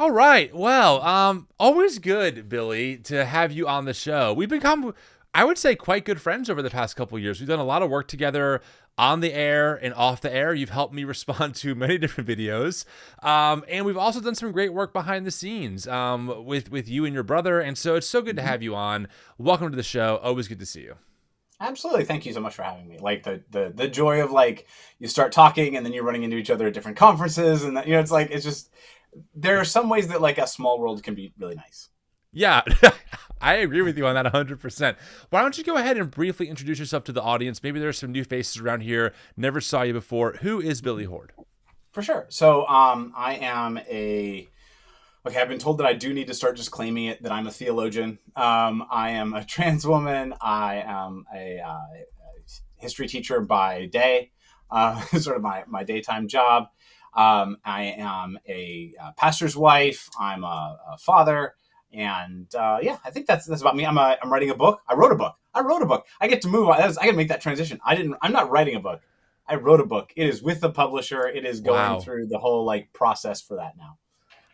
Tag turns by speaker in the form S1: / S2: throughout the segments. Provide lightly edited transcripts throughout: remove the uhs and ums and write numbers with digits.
S1: All right. Well, always good, Billy, to have you on the show. We've become, I would say, quite good friends over the past couple of years. We've done a lot of work together on the air and off the air. You've helped me respond to many different videos, and we've also done some great work behind the scenes with you and your brother. And so it's so good to
S2: Mhm.
S1: have you on. Welcome to the show. Always good to see you.
S2: Absolutely. Thank you so much for having me. Like the joy of like you start talking and then you're running into each other at different conferences and it's like it's just there are some ways that like a small world can be really nice.
S1: Yeah, I agree with you on that 100%. Why don't you go ahead and briefly introduce yourself to the audience? Maybe there's some new faces around here, never saw you before. Who is Billie Hoard?
S2: For sure. So I am a okay, I've been told that I do need to start just claiming it that I'm a theologian. I am a trans woman. I am a history teacher by day, sort of my daytime job. I am a pastor's wife. I'm a father, and yeah, I think that's about me. I'm writing a book. I wrote a book. I get to move on. I get to make that transition. I'm not writing a book. I wrote a book. It is with the publisher. It is going
S1: Wow,
S2: through the whole like process for that now.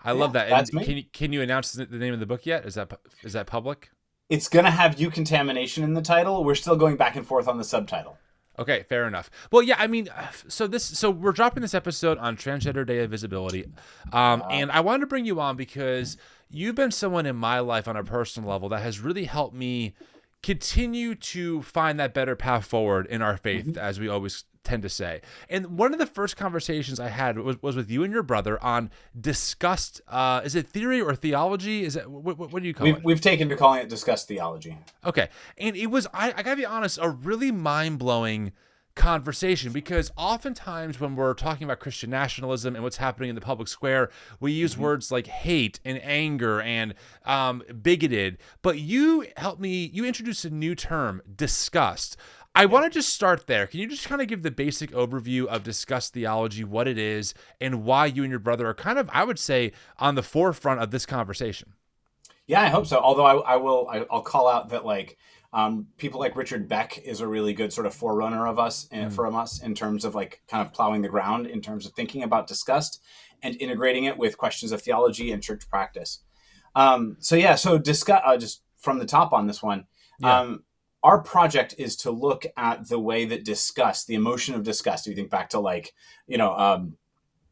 S1: I
S2: Yeah,
S1: love that.
S2: that's
S1: And
S2: me.
S1: can you announce the name of the book yet? Is that public?
S2: It's gonna have "you contamination" in the title. We're still going back and forth on the subtitle.
S1: Okay, fair enough. Well, yeah, I mean, so we're dropping this episode on Transgender Day of Visibility,
S2: Yeah.
S1: and I wanted to bring you on because you've been someone in my life on a personal level that has really helped me continue to find that better path forward in our faith,
S2: Mhm.
S1: as we always tend to say. And one of the first conversations I had was with you and your brother on disgust. Is it theory or theology? Is it what do you call
S2: We've
S1: it?
S2: we've taken to calling it "discuss theology."
S1: Okay. And it was, I gotta be honest, a really mind blowing conversation because oftentimes when we're talking about Christian nationalism and what's happening in the public square, we use
S2: Mhm.
S1: words like hate and anger and bigoted. But you introduced a new term, disgust. I
S2: Yeah.
S1: want to just start there. Can you just kind of give the basic overview of disgust theology, what it is, and why you and your brother are kind of, I would say, on the forefront of this conversation?
S2: Yeah, I hope so. Although I'll call out that like people like Richard Beck is a really good sort of forerunner of us
S1: Mm,
S2: from us in terms of like kind of plowing the ground in terms of thinking about disgust and integrating it with questions of theology and church practice. So yeah, so discuss just from the top on this one.
S1: yeah.
S2: Um, our project is to look at the way that disgust, the emotion of disgust. If you think back to like you know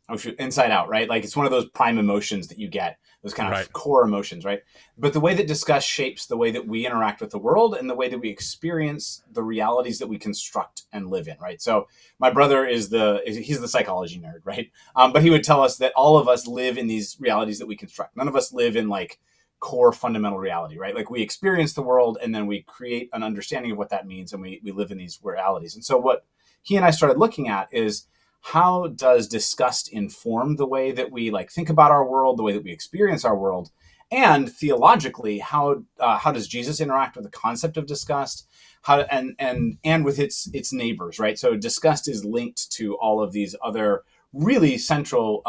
S2: oh shoot, Inside Out, right? Like it's one of those prime emotions that you get, those kind
S1: Right.
S2: of core emotions, right? But the way that disgust shapes the way that we interact with the world and the way that we experience the realities that we construct and live in, right? So my brother he's the psychology nerd, right? But he would tell us that all of us live in these realities that we construct. None of us live in like core fundamental reality, right? Like we experience the world and then we create an understanding of what that means and we live in these realities. And so what he and I started looking at is how does disgust inform the way that we like think about our world, the way that we experience our world, and theologically, how does Jesus interact with the concept of disgust, how and with its neighbors, right? So disgust is linked to all of these other really central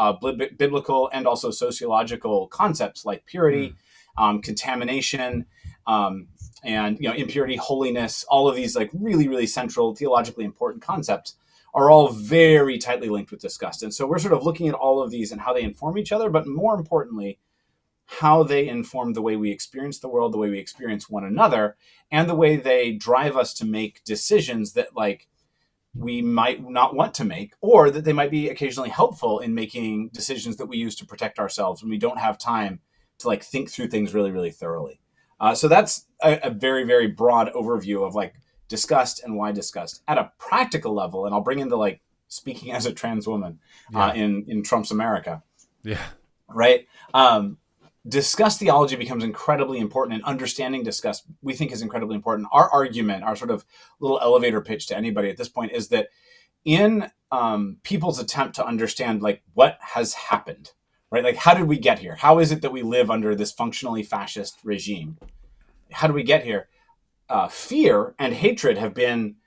S2: biblical and also sociological concepts like purity,
S1: Mm,
S2: contamination. And impurity, holiness, all of these like really central theologically important concepts are all very tightly linked with disgust. And so we're sort of looking at all of these and how they inform each other, but more importantly, how they inform the way we experience the world, the way we experience one another, and the way they drive us to make decisions that like we might not want to make, or that they might be occasionally helpful in making decisions that we use to protect ourselves when we don't have time to like think through things really thoroughly. So that's a very broad overview of like disgust and why disgust at a practical level. And I'll bring into like speaking as a trans woman
S1: yeah.
S2: in Trump's America,
S1: Yeah.
S2: right? Disgust theology becomes incredibly important, and understanding disgust we think is incredibly important. Our argument, our sort of little elevator pitch to anybody at this point, is that in people's attempt to understand like what has happened, right? Like how did we get here? How is it that we live under this functionally fascist regime? How do we get here? Fear and hatred have been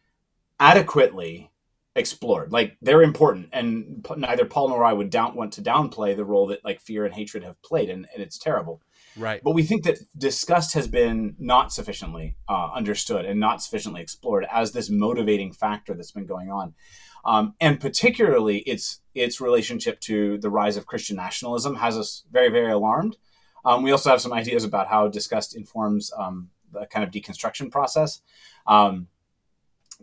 S2: adequately explored. Like they're important, and neither Paul nor I would want to downplay the role that like fear and hatred have played, and it's terrible.
S1: Right.
S2: But we think that disgust has been not sufficiently understood and not sufficiently explored as this motivating factor that's been going on. And particularly its relationship to the rise of Christian nationalism has us very, very alarmed. We also have some ideas about how disgust informs the kind of deconstruction process.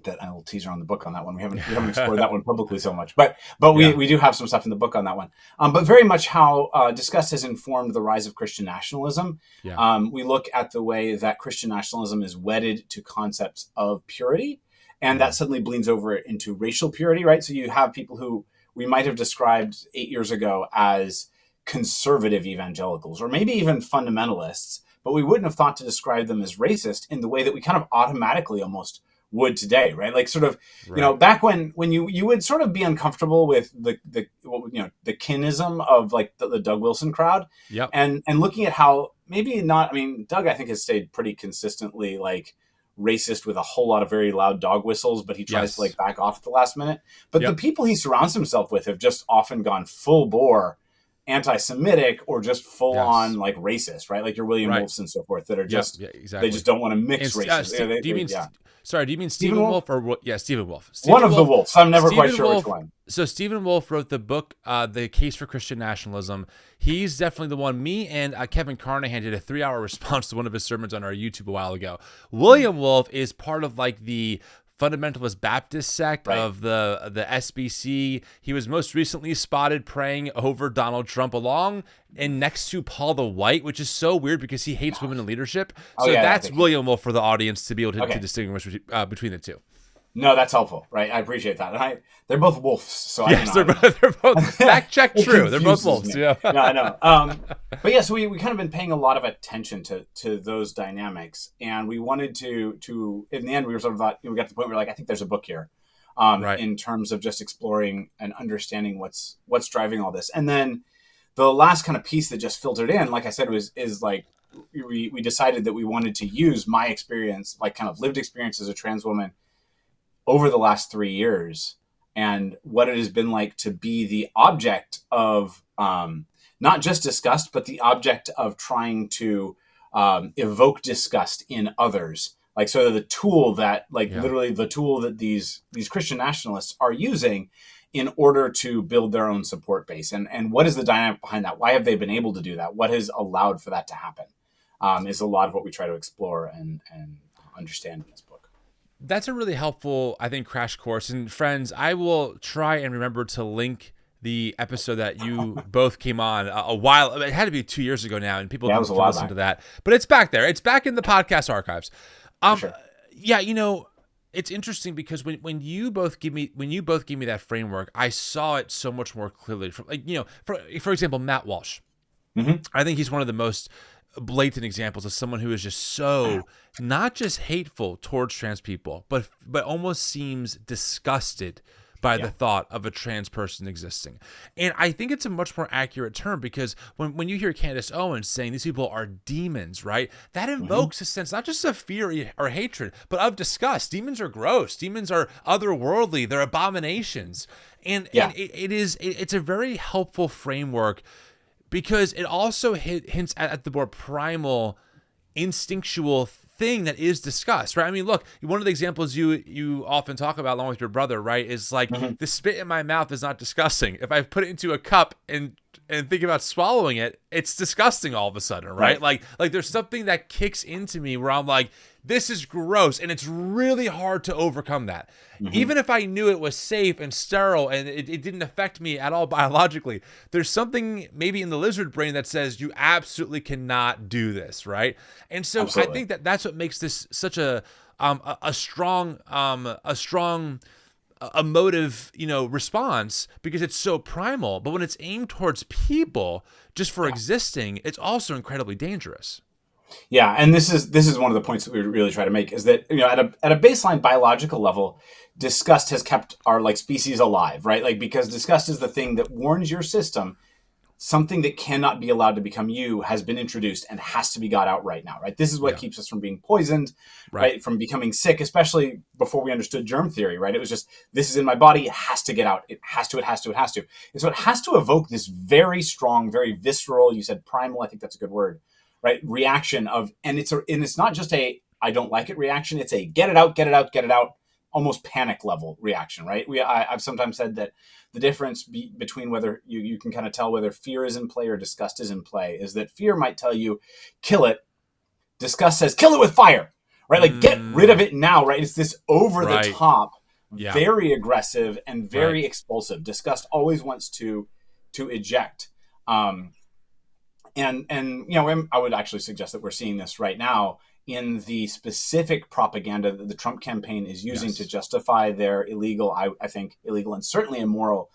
S2: That I will teaser on the book on that one. We haven't explored that one publicly so much, but we do have some stuff in the book on that one. But very much how disgust has informed the rise of Christian nationalism.
S1: Yeah.
S2: We look at the way that Christian nationalism is wedded to concepts of purity, and that suddenly bleeds over into racial purity, right? So you have people who we might have described 8 years ago as conservative evangelicals, or maybe even fundamentalists, but we wouldn't have thought to describe them as racist in the way that we kind of automatically almost would today, right? Like sort of, back when you would sort of be uncomfortable with the kinism of like the Doug Wilson crowd, and looking at how maybe not. I mean, Doug I think has stayed pretty consistently like racist with a whole lot of very loud dog whistles, but he tries to like back off at the last minute. But the people he surrounds himself with have just often gone full bore anti-Semitic or just full on like racist, right? Like your William Wolfs and so forth that are just they just don't want to mix races.
S1: Do you mean Stephen Wolfe or Stephen Wolfe?
S2: One of the Wolves. I'm never quite sure which one.
S1: So Stephen Wolfe wrote the book, The Case for Christian Nationalism. He's definitely the one. Me and Kevin Carnahan did a 3-hour response to one of his sermons on our YouTube a while ago. William Wolfe is part of like the fundamentalist Baptist sect of the SBC. He was most recently spotted praying over Donald Trump along and next to Paul the White, which is so weird because he hates women in leadership. So that's William Wolfe for the audience to be able to distinguish between the two.
S2: No, that's helpful, right? I appreciate that. And they're both wolves, so
S1: yes, they're both fact check true. They're both wolves.
S2: Me. Yeah, no, I know. But yeah, so we kind of been paying a lot of attention to those dynamics, and we wanted to in the end we were sort of thought we got to the point where like I think there's a book here, in terms of just exploring and understanding what's driving all this, and then the last kind of piece that just filtered in, like I said, is like we decided that we wanted to use my experience, like kind of lived experience as a trans woman over the last 3 years, and what it has been like to be the object of not just disgust, but the object of trying to evoke disgust in others. Like sort of the tool that, literally the tool that these Christian nationalists are using in order to build their own support base. And what is the dynamic behind that? Why have they been able to do that? What has allowed for that to happen? Is a lot of what we try to explore and understand in this book.
S1: That's a really helpful, I think, crash course. And friends, I will try and remember to link the episode that you both came on a while. It had to be 2 years ago now, and people can listen to that. But it's back there. It's back in the podcast archives.
S2: Sure.
S1: Yeah, it's interesting because when you both give me that framework, I saw it so much more clearly. From for example, Matt Walsh.
S2: Mm-hmm.
S1: I think he's one of the most blatant examples of someone who is just so not just hateful towards trans people, but almost seems disgusted by the thought of a trans person existing. And I think it's a much more accurate term because when you hear Candace Owens saying these people are demons, right? That invokes a sense not just of fear or hatred, but of disgust. Demons are gross. Demons are otherworldly. They're abominations. And it's a very helpful framework because it also hints at the more primal, instinctual thing that is disgust, right? I mean, look, one of the examples you often talk about along with your brother, right, is like the spit in my mouth is not disgusting. If I put it into a cup and think about swallowing it, it's disgusting all of a sudden, right? Like there's something that kicks into me where I'm like, this is gross, and it's really hard to overcome that. Even if I knew it was safe and sterile and it didn't affect me at all biologically, there's something maybe in the lizard brain that says you absolutely cannot do this, right? And so I think that's what makes this such a strong emotive, response, because it's so primal. But when it's aimed towards people just for existing, it's also incredibly dangerous.
S2: Yeah, and this is one of the points that we really try to make is that at a baseline biological level, disgust has kept our species alive, right? Like because disgust is the thing that warns your system something that cannot be allowed to become you has been introduced and has to be got out right now, right? This is what keeps us from being poisoned, right? From becoming sick, especially before we understood germ theory, right? It was just, this is in my body, it has to get out. It has to. And so it has to evoke this very strong, very visceral, you said primal, I think that's a good word, right? Reaction of, and it's not just a, I don't like it reaction. It's a get it out almost panic level reaction, right? I've sometimes said that the difference between whether you can kind of tell whether fear is in play or disgust is in play is that fear might tell you, kill it. Disgust says, kill it with fire, right? Like, get rid of it now, right? It's this over the top, very aggressive and very expulsive. Disgust always wants to eject. And I would actually suggest that we're seeing this right now in the specific propaganda that the Trump campaign is using to justify their illegal, I think illegal and certainly immoral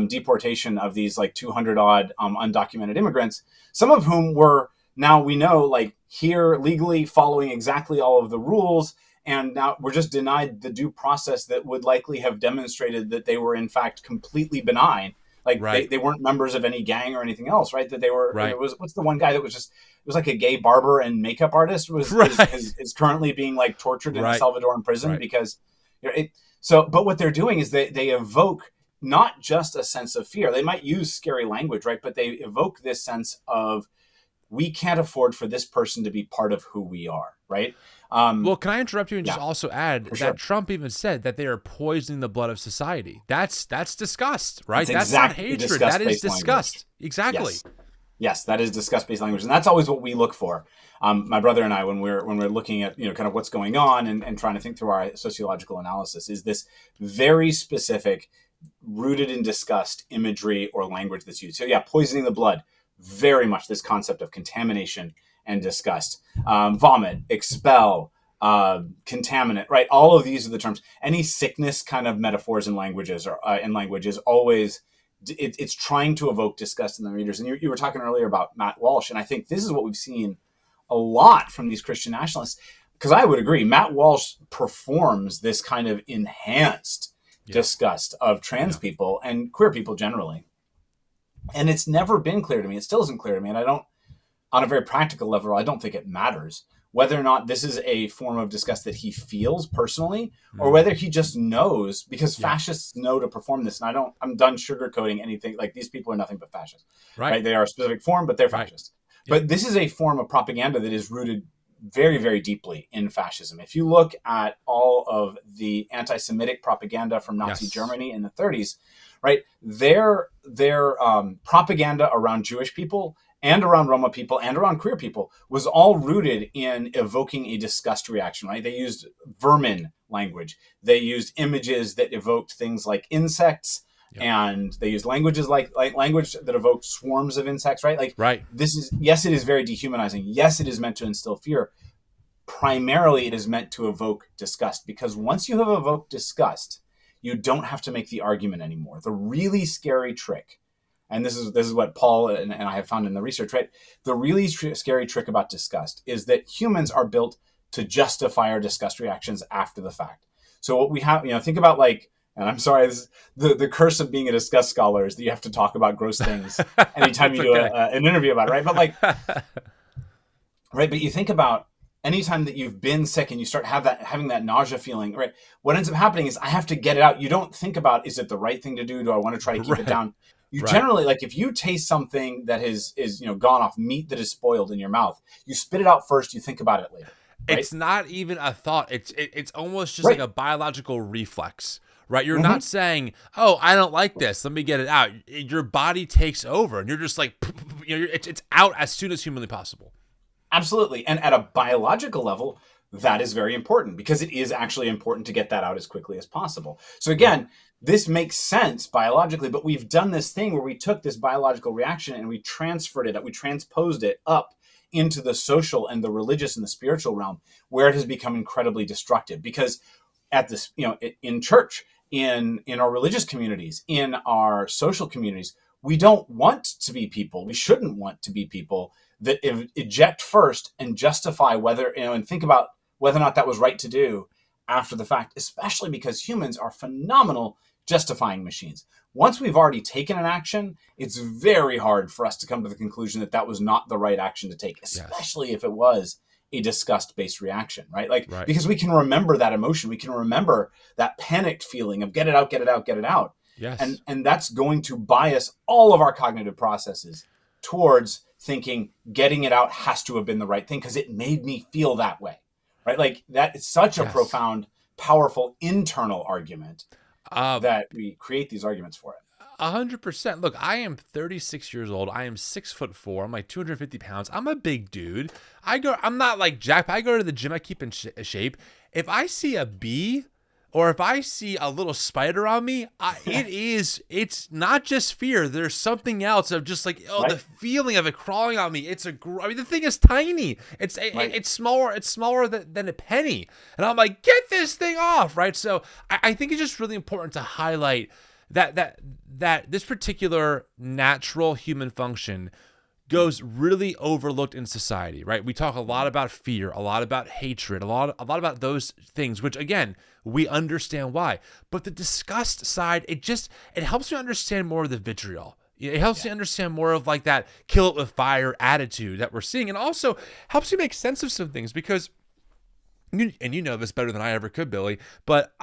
S2: deportation of these like 200 odd undocumented immigrants, some of whom were, now we know, like here legally following exactly all of the rules. And now we're just denied the due process that would likely have demonstrated that they were in fact completely benign. Like they weren't members of any gang or anything else, right? That they were, what's the one guy that was just, it was like a gay barber and makeup artist is currently being like tortured in El Salvador prison because, but what they're doing is they evoke not just a sense of fear. They might use scary language, right? But they evoke this sense of, we can't afford for this person to be part of who we are, right?
S1: Well, can I interrupt you and just also add that Trump even said that they are poisoning the blood of society? That's disgust, right? That's not hatred. That is disgust. Language. Exactly.
S2: Yes, that is disgust-based language, and that's always what we look for. My brother and I, when we're looking at kind of what's going on and trying to think through our sociological analysis, is this very specific, rooted in disgust imagery or language that's used. So poisoning the blood. Very much this concept of contamination and disgust, vomit, expel, contaminant, right? All of these are the terms. Any sickness kind of metaphors and languages is always, it's trying to evoke disgust in the readers. And you were talking earlier about Matt Walsh, and I think this is what we've seen a lot from these Christian nationalists, because I would agree, Matt Walsh performs this kind of enhanced disgust of trans people and queer people generally. And it's never been clear to me. It still isn't clear to me. And I don't, on a very practical level, I don't think it matters whether or not this is a form of disgust that he feels personally or whether he just knows, because fascists know to perform this. And I'm done sugarcoating anything. Like, these people are nothing but fascists, right? They are a specific form, but they're fascists. But this is a form of propaganda that is rooted very, very deeply in fascism. If you look at all of the anti-Semitic propaganda from Nazi Germany in the 30s, right, their propaganda around Jewish people and around Roma people and around queer people was all rooted in evoking a disgust reaction, right? They used vermin language. They used images that evoked things like insects, and they used languages like language that evoked swarms of insects, right? This is, yes, it is very dehumanizing. Yes, it is meant to instill fear. Primarily, it is meant to evoke disgust, because once you have evoked disgust, you don't have to make the argument anymore. The really scary trick, and this is what Paul and I have found in the research, right? The really scary trick about disgust is that humans are built to justify our disgust reactions after the fact. So what we have, think about like, and I'm sorry, the curse of being a disgust scholar is that you have to talk about gross things anytime you do an interview about it, right? But like, right? But you think about, anytime that you've been sick and you start having that nausea feeling, right? What ends up happening is I have to get it out. You don't think about, is it the right thing to do? Do I want to try to keep it down? You generally, like, if you taste something that is gone off, meat that is spoiled in your mouth, you spit it out first. You think about it later. Right?
S1: It's not even a thought. It's almost just like a biological reflex, right? You're not saying, "Oh, I don't like this. Let me get it out." Your body takes over, and you're just like, it's out as soon as humanly possible.
S2: Absolutely. And at a biological level, that is very important, because it is actually important to get that out as quickly as possible. So again, this makes sense biologically, but we've done this thing where we took this biological reaction and we transferred it, we transposed it up into the social and the religious and the spiritual realm, where it has become incredibly destructive. Because at this, in church, in our religious communities, in our social communities, we don't want to be people. We shouldn't want to be people that eject first and justify whether, and think about whether or not that was right to do after the fact, especially because humans are phenomenal justifying machines. Once we've already taken an action, it's very hard for us to come to the conclusion that that was not the right action to take, especially if it was a disgust-based reaction, right? Because we can remember that emotion. We can remember that panicked feeling of get it out, get it out, get it out.
S1: Yes.
S2: And that's going to bias all of our cognitive processes towards thinking getting it out has to have been the right thing because it made me feel that way, right? Like that is such a profound powerful internal argument
S1: Uh,
S2: that we create these arguments for it.
S1: 100%. Look, I am 36 years old. I am 6'4". I'm like 250 pounds. I'm a big dude. I'm not like Jack, but I go to the gym. I keep in shape. If I see a bee or if I see a little spider on me, it's not just fear. There's something else of just like,
S2: Right.
S1: the feeling of it crawling on me. I mean, the thing is tiny.
S2: Right.
S1: It's smaller. It's smaller than a penny. And I'm like, get this thing off. Right. So I think it's just really important to highlight that this particular natural human function goes really overlooked in society, right? We talk a lot about fear, a lot about hatred, a lot about those things, which again, we understand why. But the disgust side, it helps you understand more of the vitriol. It helps you understand more of like that kill it with fire attitude that we're seeing, and also helps you make sense of some things because and you know this better than I ever could, Billy, but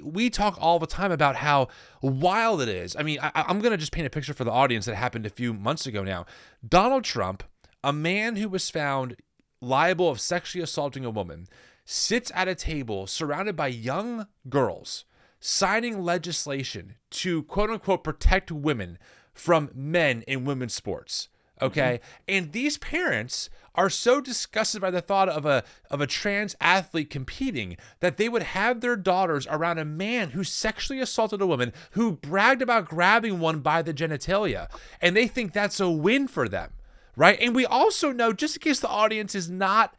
S1: we talk all the time about how wild it is. I mean, I'm going to just paint a picture for the audience that happened a few months ago now. Donald Trump, a man who was found liable of sexually assaulting a woman, sits at a table surrounded by young girls, signing legislation to quote unquote protect women from men in women's sports. Okay. And these parents are so disgusted by the thought of a trans athlete competing that they would have their daughters around a man who sexually assaulted a woman, who bragged about grabbing one by the genitalia. And they think that's a win for them. Right. And we also know, just in case the audience is not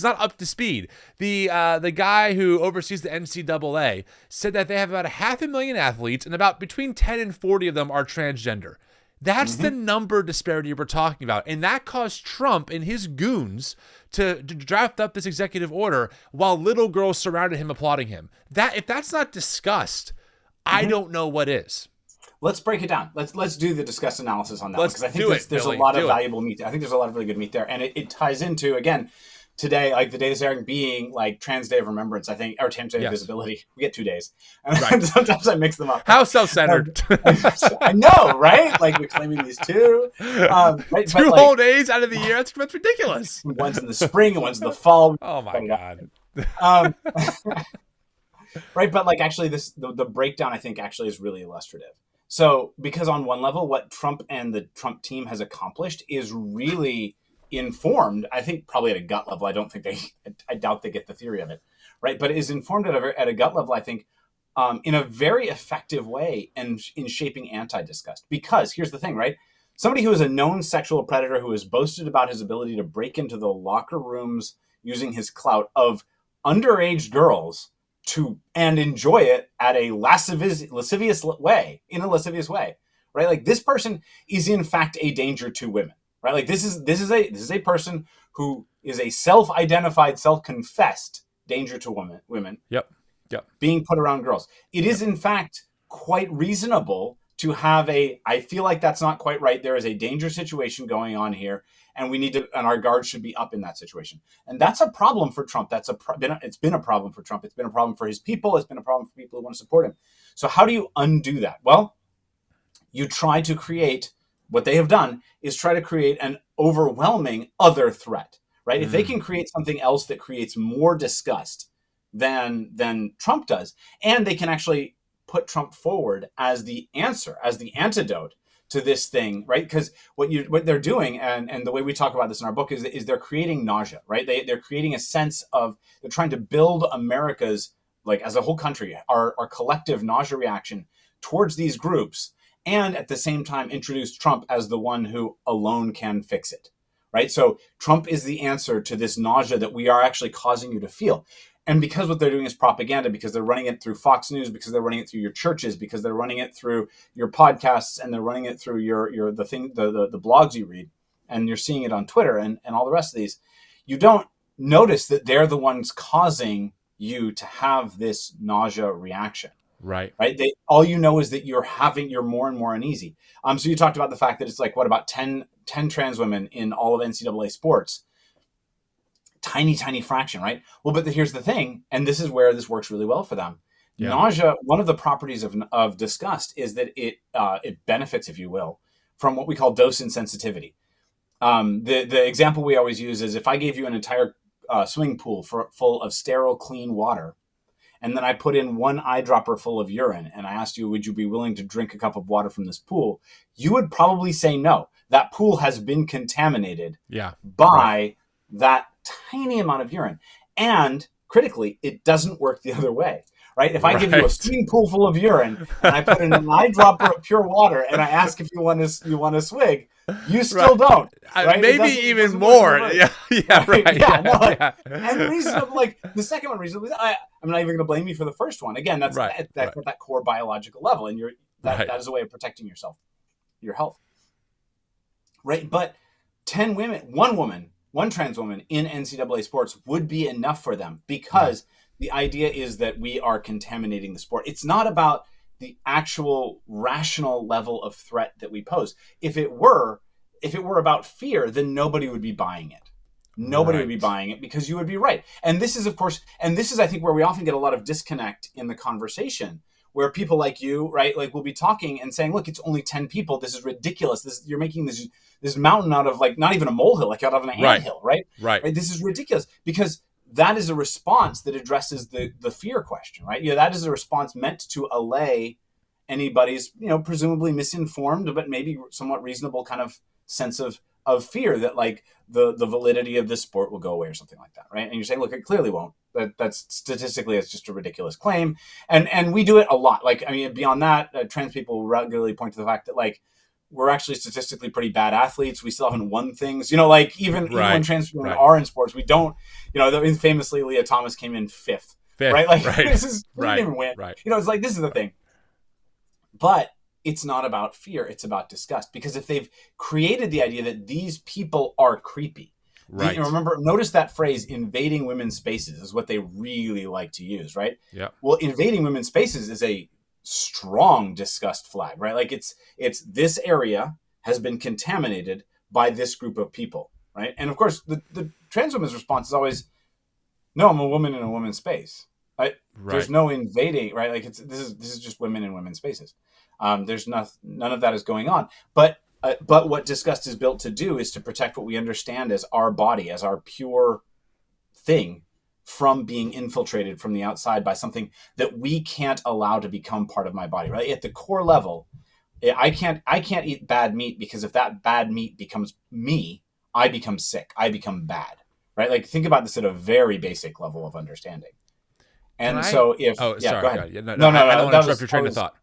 S1: up to speed, the guy who oversees the NCAA said that they have about 500,000 athletes and about between 10 and 40 of them are transgender. That's the number disparity we're talking about. And that caused Trump and his goons to draft up this executive order while little girls surrounded him applauding him. If that's not disgust, I don't know what is.
S2: Let's break it down. Let's do the disgust analysis on that,
S1: Let's
S2: because I think there's a lot of valuable meat. I think there's a lot of really good meat there. And it ties into, again, today, like the day this airing being like Trans Day of Remembrance, I think, or Trans Day of Visibility. We get 2 days. And
S1: right.
S2: Sometimes I mix them up.
S1: How self-centered.
S2: I know, right? Like we're claiming these two. Right?
S1: Two whole days out of the year. That's
S2: One's
S1: ridiculous.
S2: in the spring and one's in the fall.
S1: Oh my God.
S2: Right. But like actually the breakdown, I think, actually is really illustrative. So because on one level, what Trump and the Trump team has accomplished is really informed, I think probably at a gut level. I doubt they get the theory of it, right? But it is informed at a gut level, I think, in a very effective way and in shaping anti-disgust. Because here's the thing, right? Somebody who is a known sexual predator who has boasted about his ability to break into the locker rooms using his clout of underage girls and enjoy it at a lascivious way, right? Like this person is in fact a danger to women. Right, like this is a person who is a self-identified, self-confessed danger to women.
S1: Yep.
S2: Being put around girls. It is in fact quite reasonable to have I feel like that's not quite right. There is a danger situation going on here, and and our guards should be up in that situation. And that's a problem for Trump. It's been a problem for Trump. It's been a problem for his people. It's been a problem for people who want to support him. So how do you undo that? Well, you try to create. What they have done is try to create an overwhelming other threat, right? If they can create something else that creates more disgust than Trump does, and they can actually put Trump forward as the answer, as the antidote to this thing, right? Because what they're doing, and the way we talk about this in our book is they're creating nausea, right? They're creating a sense of, they're trying to build America's, like as a whole country, our collective nausea reaction towards these groups, and at the same time introduce Trump as the one who alone can fix it, right? So Trump is the answer to this nausea that we are actually causing you to feel. And because what they're doing is propaganda, because they're running it through Fox News, because they're running it through your churches, because they're running it through your podcasts, and they're running it through the blogs you read, and you're seeing it on Twitter and all the rest of these, you don't notice that they're the ones causing you to have this nausea reaction.
S1: Right.
S2: All you know is that you're more and more uneasy. So you talked about the fact that it's like, what, about 10 trans women in all of NCAA sports? Tiny fraction, right? Well, but here's the thing, and this is where this works really well for them. Yeah. Nausea, one of the properties of disgust is that it benefits, if you will, from what we call dose insensitivity. The example we always use is if I gave you an entire swimming pool full of sterile, clean water, and then I put in one eyedropper full of urine, and I asked you, would you be willing to drink a cup of water from this pool? You would probably say no. That pool has been contaminated by that tiny amount of urine. And critically, it doesn't work the other way. Right? If I give you a swimming pool full of urine and I put in an eyedropper of pure water and I ask if you want to swig, you still don't. Right?
S1: Maybe even more. Yeah.
S2: And reasonably, the second one, reasonably, I'm not even going to blame you for the first one. Again, that's that core biological level, and that is a way of protecting yourself, your health. Right? But 10 women, one trans woman in NCAA sports would be enough for them, because the idea is that we are contaminating the sport. It's not about the actual rational level of threat that we pose. If it were about fear, then nobody would be buying it. Nobody would be buying it, because you would be right. And this is, of course, I think, where we often get a lot of disconnect in the conversation, where people like you, right, like, will be talking and saying, look, it's only 10 people. This is ridiculous. You're making this mountain out of, like, not even a molehill, like out of an anthill, right? Right. This is ridiculous, because that is a response that addresses the fear question, right? That is a response meant to allay anybody's, presumably misinformed, but maybe somewhat reasonable kind of sense of fear that, like, the validity of this sport will go away or something like that, right? And you're saying, look, it clearly won't. That's statistically, it's just a ridiculous claim. And we do it a lot. Like, I mean, beyond that, trans people regularly point to the fact that, like, we're actually statistically pretty bad athletes. We still haven't won things, like, even when trans women are in sports, we don't, famously Leah Thomas came in fifth, right? Like, this is, we didn't even win. It's like, this is the thing. But it's not about fear. It's about disgust. Because if they've created the idea that these people are creepy, notice that phrase, invading women's spaces, is what they really like to use, right? Yeah. Well, invading women's spaces is a strong disgust flag, right? Like, it's this area has been contaminated by this group of people, right? And of course, the trans woman's response is always, no, I'm a woman in a woman's space. Right? There's no invading, right? Like, this is just women in women's spaces. There's none of that is going on. But what disgust is built to do is to protect what we understand as our body, as our pure thing, from being infiltrated from the outside by something that we can't allow to become part of my body, right? At the core level, I can't eat bad meat, because if that bad meat becomes me, I become sick. I become bad, right? Like, think about this at a very basic level of understanding. And so if... Oh, sorry. Go ahead.
S1: No, I don't want to interrupt your train of thought.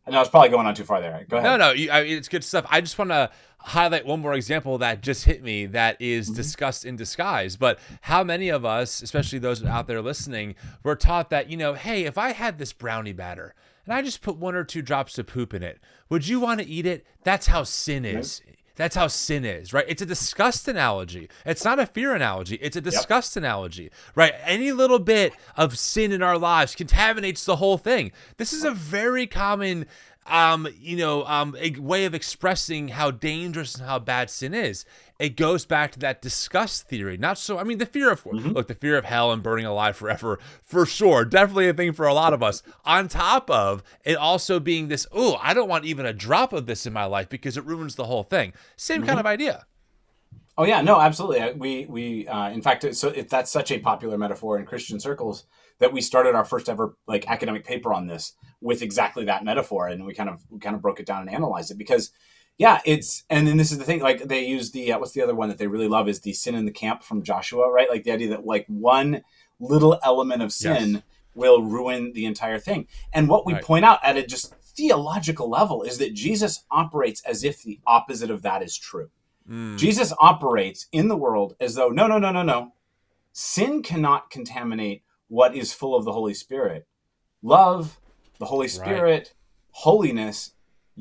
S2: No, I was probably going on too far there. Go ahead.
S1: No, it's good stuff. I just want to highlight one more example that just hit me, that is disgust in disguise. But how many of us, especially those out there listening, were taught that, hey, if I had this brownie batter and I just put 1 or 2 drops of poop in it, would you want to eat it? That's how sin is. That's how sin is, right? It's a disgust analogy. It's not a fear analogy. It's a disgust analogy, right? Any little bit of sin in our lives contaminates the whole thing. This is a very common, a way of expressing how dangerous and how bad sin is. It goes back to that disgust theory. The fear of, the fear of hell and burning alive forever, for sure. Definitely a thing for a lot of us. On top of it also being this, I don't want even a drop of this in my life because it ruins the whole thing. Same kind of idea.
S2: Oh yeah, no, absolutely. We in fact, that's such a popular metaphor in Christian circles that we started our first ever, like, academic paper on this with exactly that metaphor. And we kind of broke it down and analyzed it, because and then this is the thing, like, they use the, what's the other one that they really love, is the sin in the camp from Joshua, right? Like, the idea that, like, one little element of sin will ruin the entire thing. And what we point out at a just theological level is that Jesus operates as if the opposite of that is true. Jesus operates in the world as though, no. Sin cannot contaminate what is full of the Holy Spirit. Love, the Holy Spirit, holiness,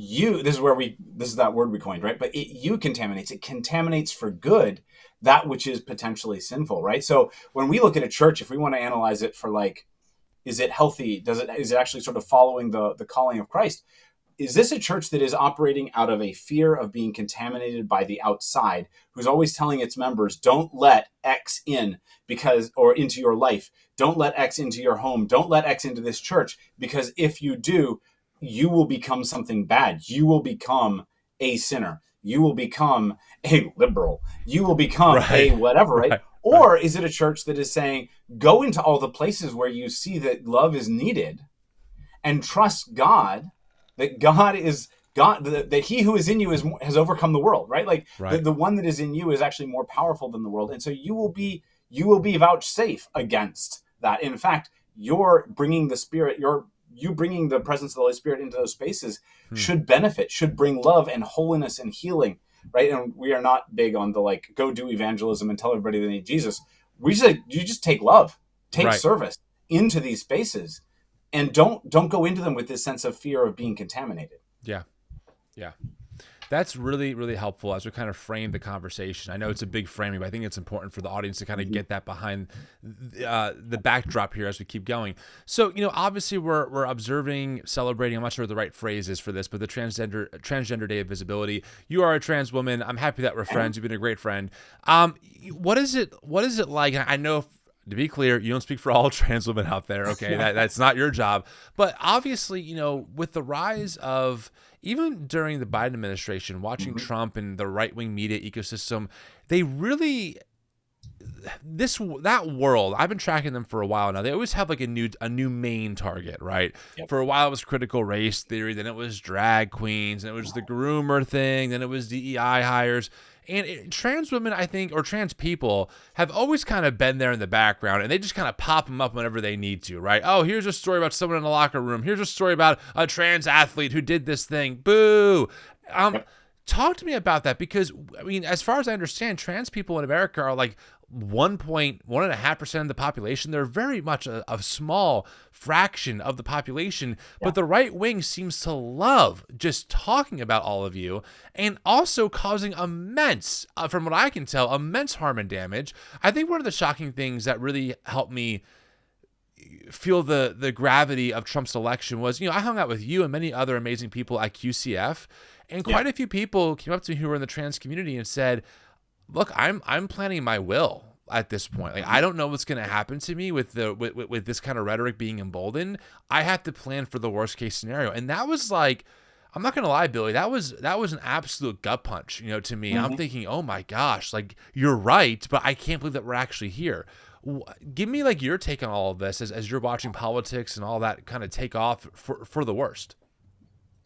S2: this is that word we coined, right? But it contaminates for good that which is potentially sinful, right? So when we look at a church, if we want to analyze it for, like, is it healthy? Is it actually sort of following the calling of Christ? Is this a church that is operating out of a fear of being contaminated by the outside, who's always telling its members, don't let X in or into your life. Don't let X into your home. Don't let X into this church, because if you do, you will become something bad. You will become a sinner. You will become a liberal. You will become a whatever, right? Or is it a church that is saying, go into all the places where you see that love is needed and trust God, that God is God, that he who is in you has overcome the world, right? Like
S1: Right.
S2: the one that is in you is actually more powerful than the world. And so you will be vouchsafe against that. In fact, you're bringing the Spirit, you bringing the presence of the Holy Spirit into those spaces should bring love and holiness and healing, right? And we are not big on the like, go do evangelism and tell everybody they need Jesus. We said, you just take love, take
S1: Right.
S2: service into these spaces, and don't go into them with this sense of fear of being contaminated.
S1: Yeah. Yeah. That's really, really helpful as we kind of frame the conversation. I know it's a big framing, but I think it's important for the audience to kind of get that behind the backdrop here as we keep going. So, obviously we're observing, celebrating, I'm not sure what the right phrase is for this, but the transgender Day of Visibility. You are a trans woman. I'm happy that we're friends. You've been a great friend. What is it like? I know, to be clear, you don't speak for all trans women out there. Okay. That's not your job. But obviously, with the rise of, even during the Biden administration, watching Trump and the right-wing media ecosystem, they really, that world, I've been tracking them for a while now. They always have like a new main target, right?
S2: Yep.
S1: For a while it was critical race theory, then it was drag queens, and it was the groomer thing, then it was DEI hires. And trans women, I think, or trans people have always kind of been there in the background, and they just kind of pop them up whenever they need to, right? Oh, here's a story about someone in the locker room. Here's a story about a trans athlete who did this thing. Boo. Talk to me about that, because, I mean, as far as I understand, trans people in America are like 1.5% of the population. They're very much a small fraction of the population, but the right wing seems to love just talking about all of you, and also causing immense, from what I can tell, immense harm and damage. I think one of the shocking things that really helped me feel the gravity of Trump's election was, I hung out with you and many other amazing people at QCF, and quite a few people came up to me who were in the trans community and said, look, I'm planning my will at this point. Like, I don't know what's going to happen to me with this kind of rhetoric being emboldened. I have to plan for the worst case scenario. And that was like, I'm not going to lie, Billy, that was an absolute gut punch, to me. I'm thinking, oh my gosh, like, you're right, but I can't believe that we're actually here. Give me like your take on all of this as you're watching politics and all that kind of take off for the worst.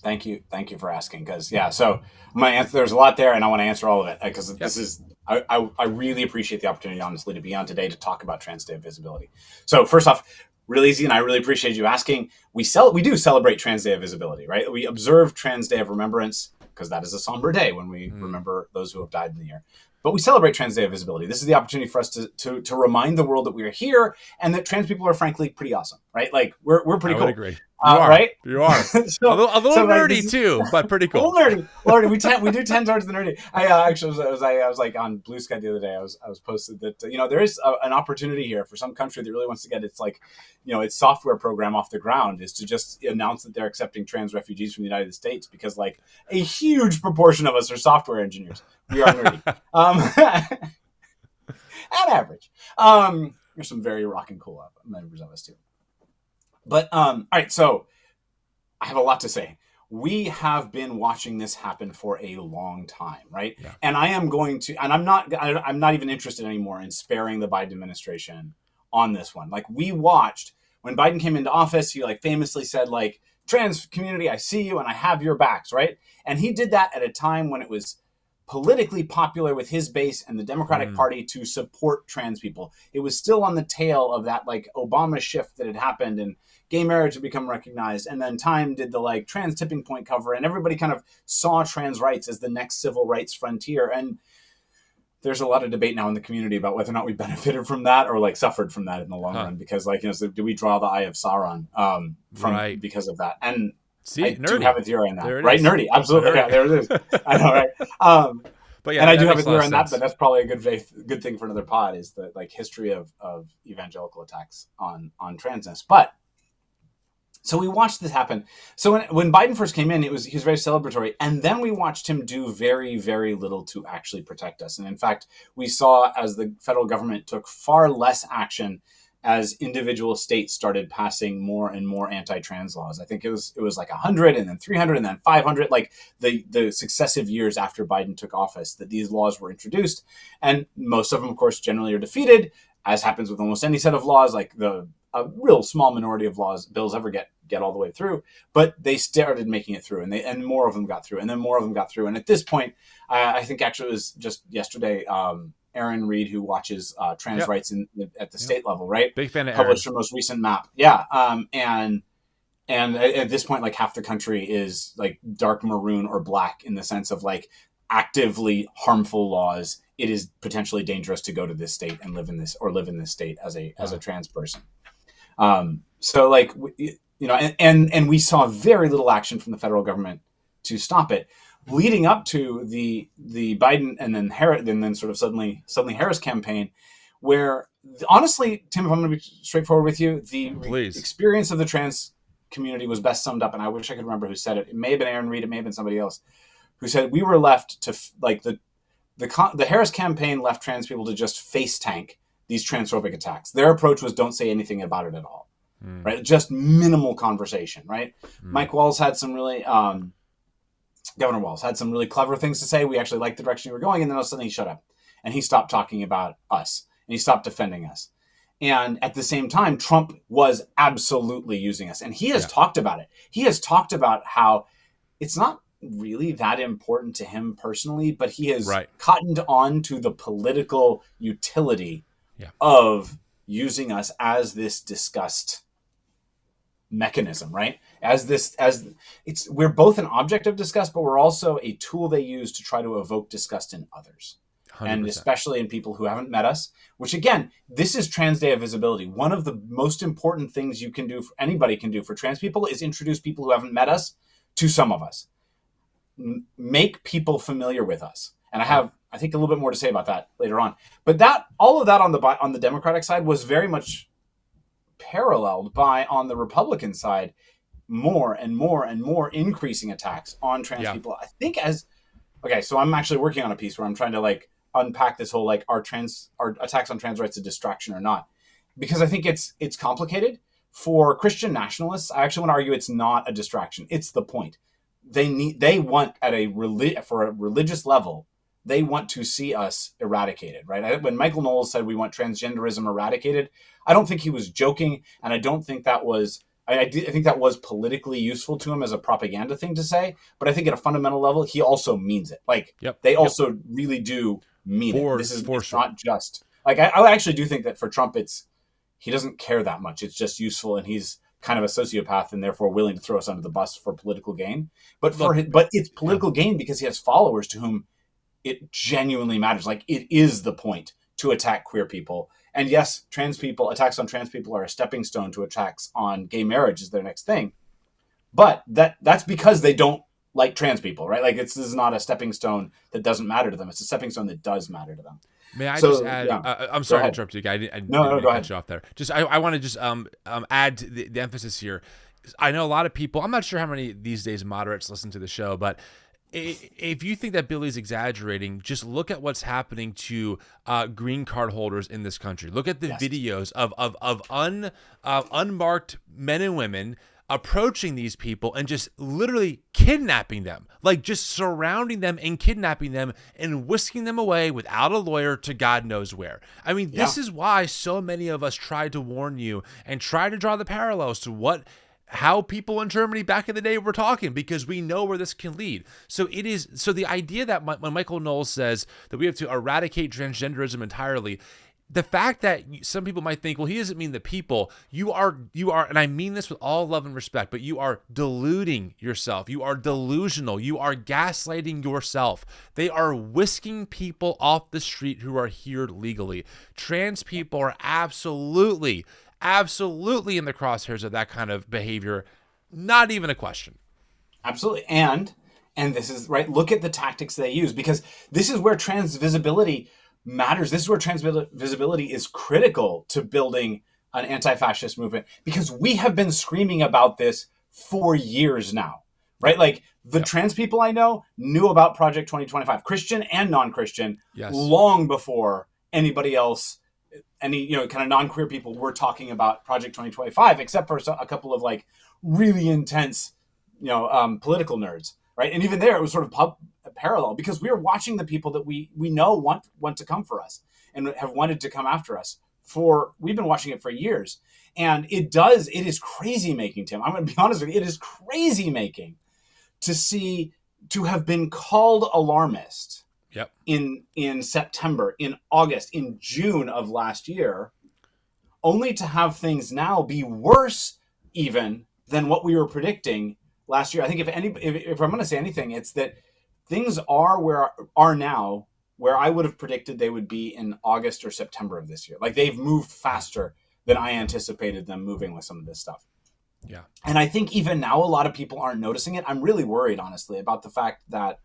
S2: Thank you for asking, because so I'm gonna answer. There's a lot there, and I want to answer all of it because this is. I really appreciate the opportunity, honestly, to be on today to talk about Trans Day of Visibility. So first off, really easy, and I really appreciate you asking. We do celebrate Trans Day of Visibility, right? We observe Trans Day of Remembrance because that is a somber day when we remember those who have died in the year. But we celebrate Trans Day of Visibility. This is the opportunity for us to remind the world that we are here and that trans people are frankly pretty awesome, right? Like we're pretty cool.
S1: I would agree. You are.
S2: Right?
S1: You are.
S2: So,
S1: a little nerdy too, but pretty cool.
S2: A little nerdy. We do tend towards the nerdy. I actually was like on Blue Sky the other day. I was posted that there is an opportunity here for some country that really wants to get its its software program off the ground, is to just announce that they're accepting trans refugees from the United States, because like a huge proportion of us are software engineers. We are nerdy. At average. There's some very rock and cool members of us too. But all right, so I have a lot to say. We have been watching this happen for a long time, right? Yeah. And I'm not even interested anymore in sparing the Biden administration on this one. Like, we watched when Biden came into office, he like famously said, like, trans community, I see you and I have your backs, right? And he did that at a time when it was politically popular with his base and the Democratic Party to support trans people. It was still on the tail of that like Obama shift that had happened, and gay marriage had become recognized. And then Time did the like trans tipping point cover, and everybody kind of saw trans rights as the next civil rights frontier. And there's a lot of debate now in the community about whether or not we benefited from that or like suffered from that in the long run, because like, so do we draw the eye of Sauron because of that? And
S1: see,
S2: I
S1: nerdy.
S2: do have a theory on that, right? Nerdy, absolutely. Yeah, there it is. I know, right?
S1: But yeah,
S2: and I do have a theory on that, but that's probably a good thing for another pod, is the like history of evangelical attacks on transness. But so we watched this happen. So when Biden first came in, he was very celebratory, and then we watched him do very, very little to actually protect us. And in fact, we saw as the federal government took far less action as individual states started passing more and more anti-trans laws. I think it was like 100 and then 300 and then 500, like the successive years after Biden took office that these laws were introduced. And most of them, of course, generally are defeated, as happens with almost any set of laws. Like a real small minority of bills ever get all the way through, but they started making it through, and more of them got through, and then more of them got through. And at this point, I think actually it was just yesterday, Aaron Reed, who watches trans rights at the state level, right?
S1: Big fan of
S2: published
S1: Aaron.
S2: her most recent map. Yeah. And at this point, like half the country is like dark maroon or black in the sense of like actively harmful laws. It is potentially dangerous to go to this state and live in this state as a trans person. So like, and we saw very little action from the federal government to stop it, leading up to the Biden and then Harris, and then sort of suddenly Harris campaign, where honestly, Tim, if I'm going to be straightforward with you, the experience of the trans community was best summed up, and I wish I could remember who said it. It may have been Aaron Reed, it may have been somebody else, who said we were left to like the Harris campaign left trans people to just face tank these transphobic attacks. Their approach was don't say anything about it at all, right? Just minimal conversation, right? Mike Walz had some really Governor Walz had some really clever things to say. We actually liked the direction you were going. And then all of a sudden he shut up and he stopped talking about us and he stopped defending us. And at the same time, Trump was absolutely using us. And he has talked about it. He has talked about how it's not really that important to him personally, but he has cottoned on to the political utility of using us as this disgust mechanism, right? We're both an object of disgust, but we're also a tool they use to try to evoke disgust in others. 100%. And especially in people who haven't met us, which again, this is Trans Day of Visibility. One of the most important things anybody can do for trans people is introduce people who haven't met us to some of us. Make people familiar with us. And I have, I think, a little bit more to say about that later on. But all of that on the Democratic side was very much paralleled by, on the Republican side, more and more and more increasing attacks on trans people. I think so I'm actually working on a piece where I'm trying to like unpack this whole like are attacks on trans rights a distraction or not, because I think it's complicated. For Christian nationalists, I actually want to argue it's not a distraction. It's the point. They want for a religious level, they want to see us eradicated, right? When Michael Knowles said we want transgenderism eradicated, I don't think he was joking, and I don't think that was. I think that was politically useful to him as a propaganda thing to say, but I think at a fundamental level, he also means it. Like they also really do mean it. This is not just like I actually do think that for Trump, he doesn't care that much. It's just useful, and he's kind of a sociopath and therefore willing to throw us under the bus for political gain. But it's political gain because he has followers to whom it genuinely matters. Like it is the point to attack queer people. And yes, attacks on trans people are a stepping stone to attacks on gay marriage is their next thing. But that's because they don't like trans people, right? Like this is not a stepping stone that doesn't matter to them. It's a stepping stone that does matter to them.
S1: May I just add? I'm sorry to interrupt you, guy. I didn't
S2: go ahead.
S1: Cut you off there. I want to just add to the emphasis here. I know a lot of people. I'm not sure how many these days moderates listen to the show, but if you think that Billie's exaggerating, just look at what's happening to green card holders in this country. Look at the videos of unmarked men and women approaching these people and just literally kidnapping them, like just surrounding them and kidnapping them and whisking them away without a lawyer to God knows where. I mean, this is why so many of us tried to warn you and try to draw the parallels to how people in Germany back in the day were talking, because we know where this can lead. So the idea that when Michael Knowles says that we have to eradicate transgenderism entirely, the fact that some people might think, well, he doesn't mean the people. You are, and I mean this with all love and respect, but you are deluding yourself. You are delusional. You are gaslighting yourself. They are whisking people off the street who are here legally. Trans people are absolutely in the crosshairs of that kind of behavior. Not even a question.
S2: Absolutely. And this is right. Look at the tactics they use, because this is where trans visibility matters. This is where trans visibility is critical to building an anti-fascist movement, because we have been screaming about this for years now, right? Like the trans people I know knew about Project 2025, Christian and non-Christian, long before anybody else any, kind of non-queer people were talking about Project 2025, except for a couple of like really intense, political nerds, right? And even there, it was sort of parallel, because we were watching the people that we know want to come for us and have wanted to come after us we've been watching it for years. And it is crazy making, Tim. I'm going to be honest with you. It is crazy making to have been called alarmist.
S1: Yep.
S2: In September, in August, in June of last year, only to have things now be worse even than what we were predicting last year. I think if I'm going to say anything, it's that things are now where I would have predicted they would be in August or September of this year. Like, they've moved faster than I anticipated them moving with some of this stuff.
S1: Yeah.
S2: And I think even now a lot of people aren't noticing it. I'm really worried, honestly, about the fact that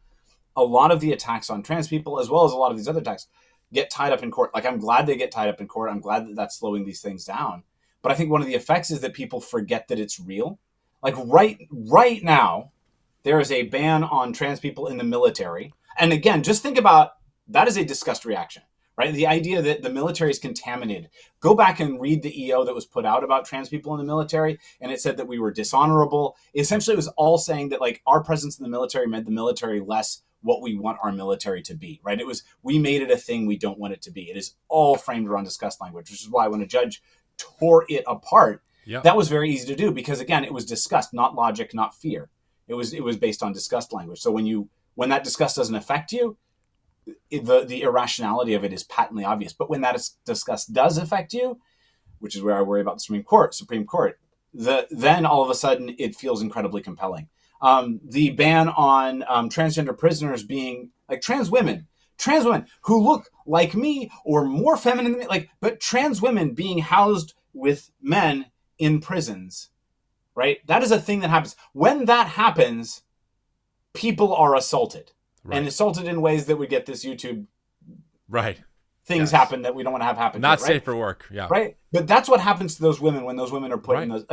S2: a lot of the attacks on trans people, as well as a lot of these other attacks, get tied up in court. Like, I'm glad they get tied up in court. I'm glad that that's slowing these things down. But I think one of the effects is that people forget that it's real. Like, right now, there is a ban on trans people in the military. And again, just think about that as a disgust reaction, right? The idea that the military is contaminated. Go back and read the EO that was put out about trans people in the military, and it said that we were dishonorable. Essentially, it was all saying that, like, our presence in the military meant the military less what we want our military to be, right? We made it a thing we don't want it to be. It is all framed around disgust language, which is why when a judge tore it apart, that was very easy to do, because again, it was disgust, not logic, not fear. It was based on disgust language. So when that disgust doesn't affect you, the irrationality of it is patently obvious. But when that disgust does affect you, which is where I worry about the Supreme Court, then all of a sudden it feels incredibly compelling. The ban on transgender prisoners being like trans women who look like me or more feminine than me, but trans women being housed with men in prisons, right? That is a thing that happens. When that happens, people are assaulted. Right. And assaulted in ways that would get this YouTube things happen that we don't want to have happen.
S1: Not
S2: right?
S1: safe for work. Yeah.
S2: Right. But that's what happens to those women when those women are put in those,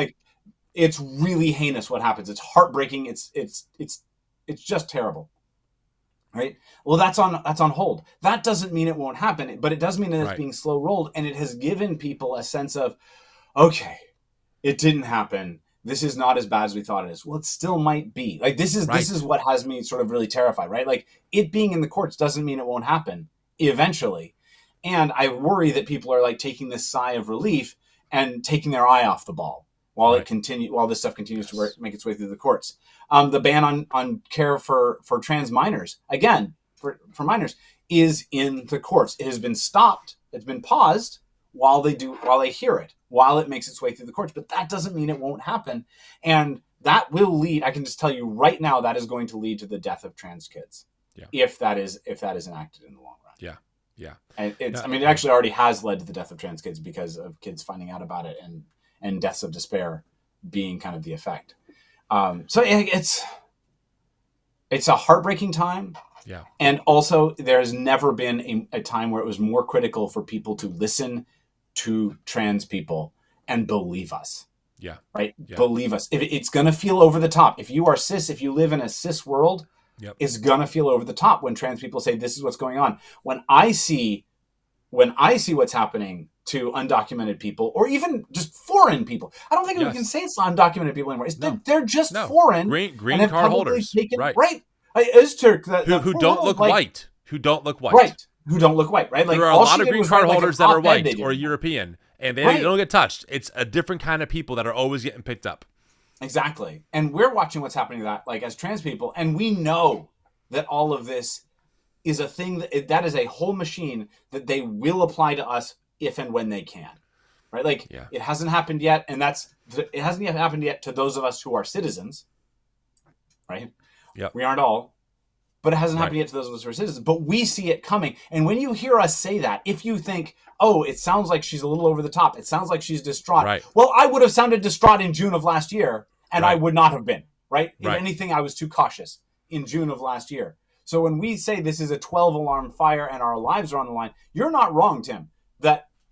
S2: it's really heinous what happens. It's heartbreaking. It's just terrible. Right. Well, that's on hold. That doesn't mean it won't happen, but it does mean that it's being slow rolled, and it has given people a sense of, okay, it didn't happen. This is not as bad as we thought it is. Well, it still might be. Like, this is what has me sort of really terrified, right? Like, it being in the courts doesn't mean it won't happen eventually. And I worry that people are like taking this sigh of relief and taking their eye off the ball while this stuff continues to make its way through the courts. The ban on care for trans minors, again, for minors, is in the courts. It has been stopped. It's been paused while they hear it, while it makes its way through the courts. But that doesn't mean it won't happen. And that will lead, I can just tell you right now, that is going to lead to the death of trans kids. Yeah. If that is enacted in the long run. Yeah.
S1: Yeah.
S2: And it actually already has led to the death of trans kids because of kids finding out about it and deaths of despair being kind of the effect. So it's a heartbreaking time.
S1: Yeah.
S2: And also, there has never been a time where it was more critical for people to listen to trans people and believe us.
S1: Yeah.
S2: Right?
S1: Yeah.
S2: Believe us. If it's going to feel over the top. If you are cis, if you live in a cis world, it's going to feel over the top when trans people say this is what's going on. When I see what's happening to undocumented people, or even just foreign people, I don't think we can say it's undocumented people anymore. They're just foreign.
S1: Green card holders.
S2: Right. Turk,
S1: who don't look white. Who don't look white.
S2: Right. Who don't look white, right? Like,
S1: there are a lot of green card holders that are white or European, and they don't get touched. It's a different kind of people that are always getting picked up.
S2: Exactly. And we're watching what's happening to that, like, as trans people, and we know that all of this is a thing that is a whole machine that they will apply to us if and when they can. Right? Like, it hasn't happened yet, and it hasn't yet happened yet to those of us who are citizens. Right?
S1: Yeah.
S2: We aren't all. But it hasn't happened yet to those of us who are citizens. But we see it coming. And when you hear us say that, if you think, oh, it sounds like she's a little over the top, it sounds like she's distraught.
S1: Right.
S2: Well, I would have sounded distraught in June of last year, and I would not have been. Right? If anything, I was too cautious in June of last year. So when we say this is a 12-alarm fire and our lives are on the line, you're not wrong, Tim.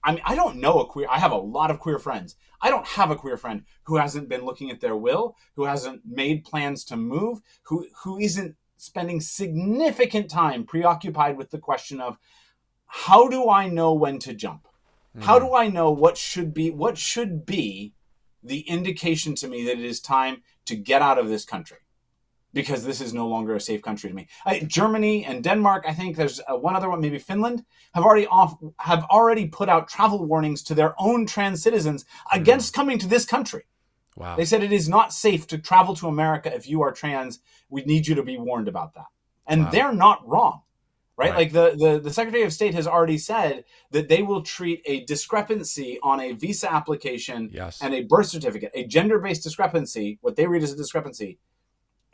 S2: I don't know I have a lot of queer friends. I don't have a queer friend who hasn't been looking at their will, who hasn't made plans to move, who isn't spending significant time preoccupied with the question of, how do I know when to jump? How do I know what should be the indication to me that it is time to get out of this country? Because this is no longer a safe country to me. Germany and Denmark, I think there's one other one, maybe Finland, have already put out travel warnings to their own trans citizens against coming to this country.
S1: Wow.
S2: They said it is not safe to travel to America if you are trans. We need you to be warned about that. And they're not wrong, right? Like the Secretary of State has already said that they will treat a discrepancy on a visa application and a birth certificate, a gender-based discrepancy, what they read as a discrepancy,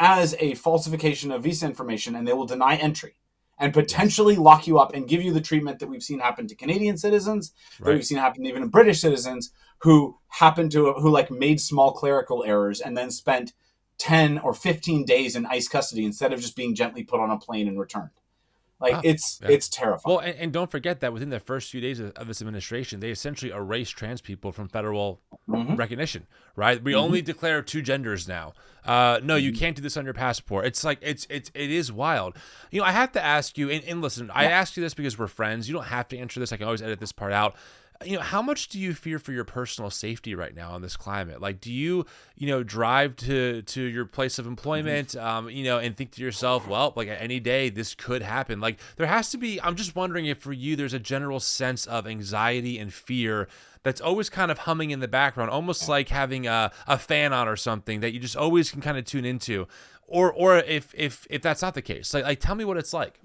S2: as a falsification of visa information, and they will deny entry and potentially lock you up and give you the treatment that we've seen happen to Canadian citizens, that we've seen happen even to British citizens who made small clerical errors and then spent 10 or 15 days in ICE custody instead of just being gently put on a plane and returned. It's terrifying.
S1: Well, and don't forget that within the first few days of this administration, they essentially erased trans people from federal recognition, right? We only declare 2 genders now. No, you can't do this on your passport. It's like, it is wild. I have to ask you, and listen, I ask you this because we're friends. You don't have to answer this. I can always edit this part out. How much do you fear for your personal safety right now in this climate? Like, do you, drive to your place of employment, and think to yourself, well, like any day this could happen? Like, there has to be, I'm just wondering if for you, there's a general sense of anxiety and fear that's always kind of humming in the background, almost like having a fan on or something that you just always can kind of tune into, or if that's not the case, like tell me what it's like.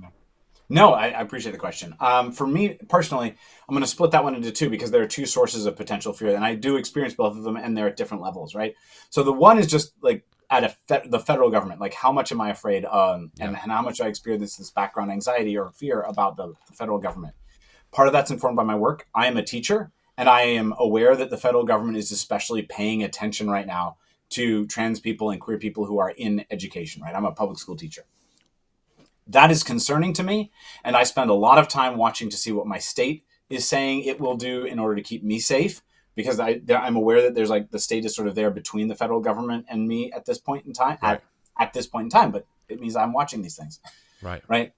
S2: No, I appreciate the question. For me personally, I'm going to split that one into 2 because there are 2 sources of potential fear, and I do experience both of them, and they're at different levels, right? So the one is just like at the federal government, like how much am I afraid, and how much I experience this background anxiety or fear about the federal government. Part of that's informed by my work. I am a teacher, and I am aware that the federal government is especially paying attention right now to trans people and queer people who are in education, right? I'm a public school teacher. That is concerning to me, and I spend a lot of time watching to see what my state is saying it will do in order to keep me safe, because I'm aware that there's the state is sort of there between the federal government and me at this point in time. At this point in time, but it means I'm watching these things. Right.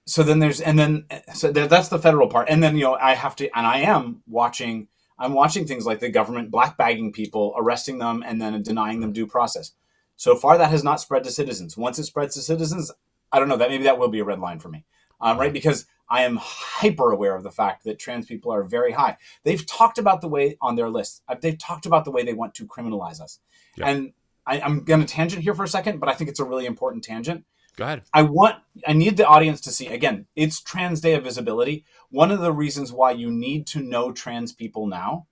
S2: So that's the federal part, and then I have to, and I am watching. I'm watching things like the government blackbagging people, arresting them, and then denying them due process. So far, that has not spread to citizens. Once it spreads to citizens, I don't know, that maybe that will be a red line for me, right? Because I am hyper aware of the fact that trans people are very high. They've talked about the way on their list. They've talked about the way they want to criminalize us. Yep. And I'm going to tangent here for a second, but I think it's a really important tangent.
S1: Go ahead.
S2: I need the audience to see, again, it's Trans Day of Visibility. One of the reasons why you need to know trans people now,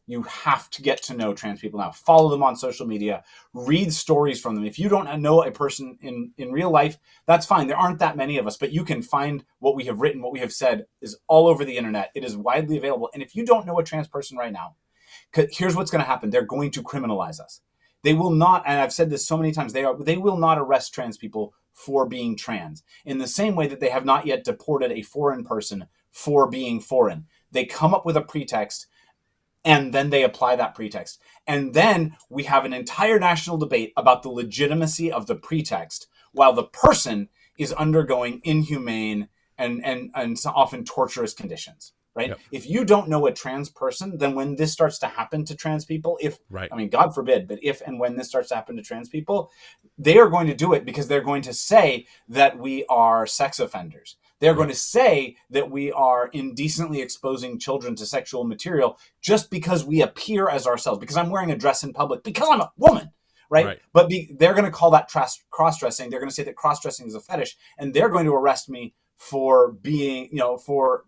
S2: you have to get to know trans people now. Follow them on social media. Read stories from them. If you don't know a person in real life, that's fine. There aren't that many of us, but you can find what we have written, what we have said is all over the internet. It is widely available. And if you don't know a trans person right now, here's what's going to happen. They're going to criminalize us. They will not, and I've said this so many times, they will not arrest trans people for being trans in the same way that they have not yet deported a foreign person for being foreign. They come up with a pretext, and then they apply that pretext. And then we have an entire national debate about the legitimacy of the pretext while the person is undergoing inhumane and so often torturous conditions, right? Yep. If you don't know a trans person, then when this starts to happen to trans people, God forbid, but if and when this starts to happen to trans people, they are going to do it because they're going to say that we are sex offenders. They're going to say that we are indecently exposing children to sexual material just because we appear as ourselves, because I'm wearing a dress in public, because I'm a woman, right? But they're going to call that cross-dressing. They're going to say that cross-dressing is a fetish, and they're going to arrest me for being, for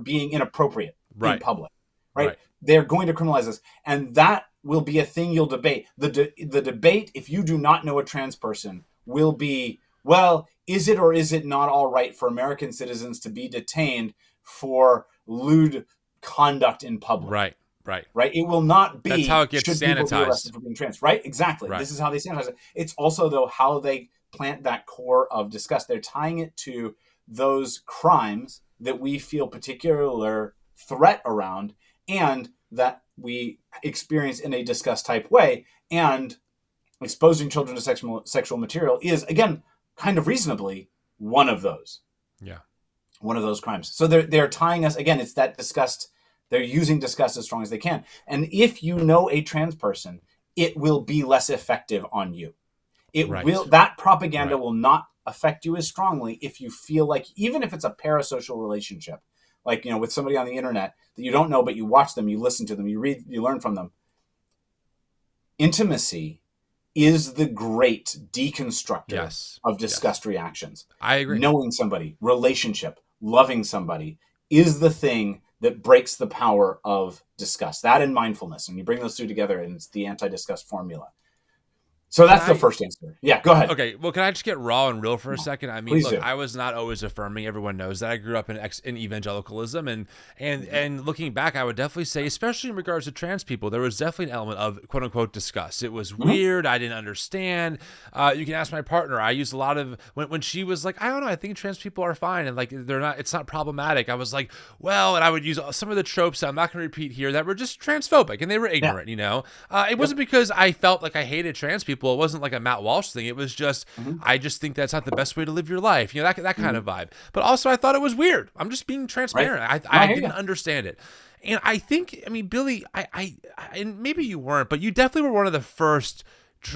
S2: being inappropriate in public, right? They're going to criminalize us, and that will be a thing you'll debate. The debate, if you do not know a trans person, will be, well, is it or is it not all right for American citizens to be detained for lewd conduct in public? Right. It will not be.
S1: That's how it gets sanitized.
S2: For being trans. Right. Exactly. This is how they sanitize it. It's also, though, how they plant that core of disgust. They're tying it to those crimes that we feel particular threat around and that we experience in a disgust type way. And exposing children to sexual material is, again, kind of reasonably one of those.
S1: Yeah.
S2: one of those crimes. So they're tying us again. It's that disgust. They're using disgust as strong as they can. And if you know a trans person, it will be less effective on you. That propaganda will not affect you as strongly if you feel like, even if it's a parasocial relationship, like, with somebody on the internet that you don't know, but you watch them, you listen to them, you read, you learn from them. Intimacy is the great deconstructor of disgust reactions.
S1: I agree.
S2: Knowing somebody, relationship, loving somebody is the thing that breaks the power of disgust. That and mindfulness. And you bring those two together, and it's the anti-disgust formula. So that's the first answer. Yeah, go ahead.
S1: Okay, well, can I just get raw and real for a second? I mean,
S2: Please
S1: look,
S2: do.
S1: I was not always affirming. Everyone knows that. I grew up in evangelicalism, and looking back, I would definitely say, especially in regards to trans people, there was definitely an element of quote unquote disgust. It was weird. I didn't understand. You can ask my partner. I used a lot of when she was like, I don't know, I think trans people are fine and like they're not. It's not problematic. I was like, well, and I would use some of the tropes that I'm not going to repeat here that were just transphobic and they were ignorant. It wasn't because I felt like I hated trans people. It wasn't like a Matt Walsh thing. It was just, I just think that's not the best way to live your life. That kind of vibe. But also I thought it was weird. I'm just being transparent.
S2: Right.
S1: I didn't understand it. And I think, Billy, and maybe you weren't, but you definitely were one of the first,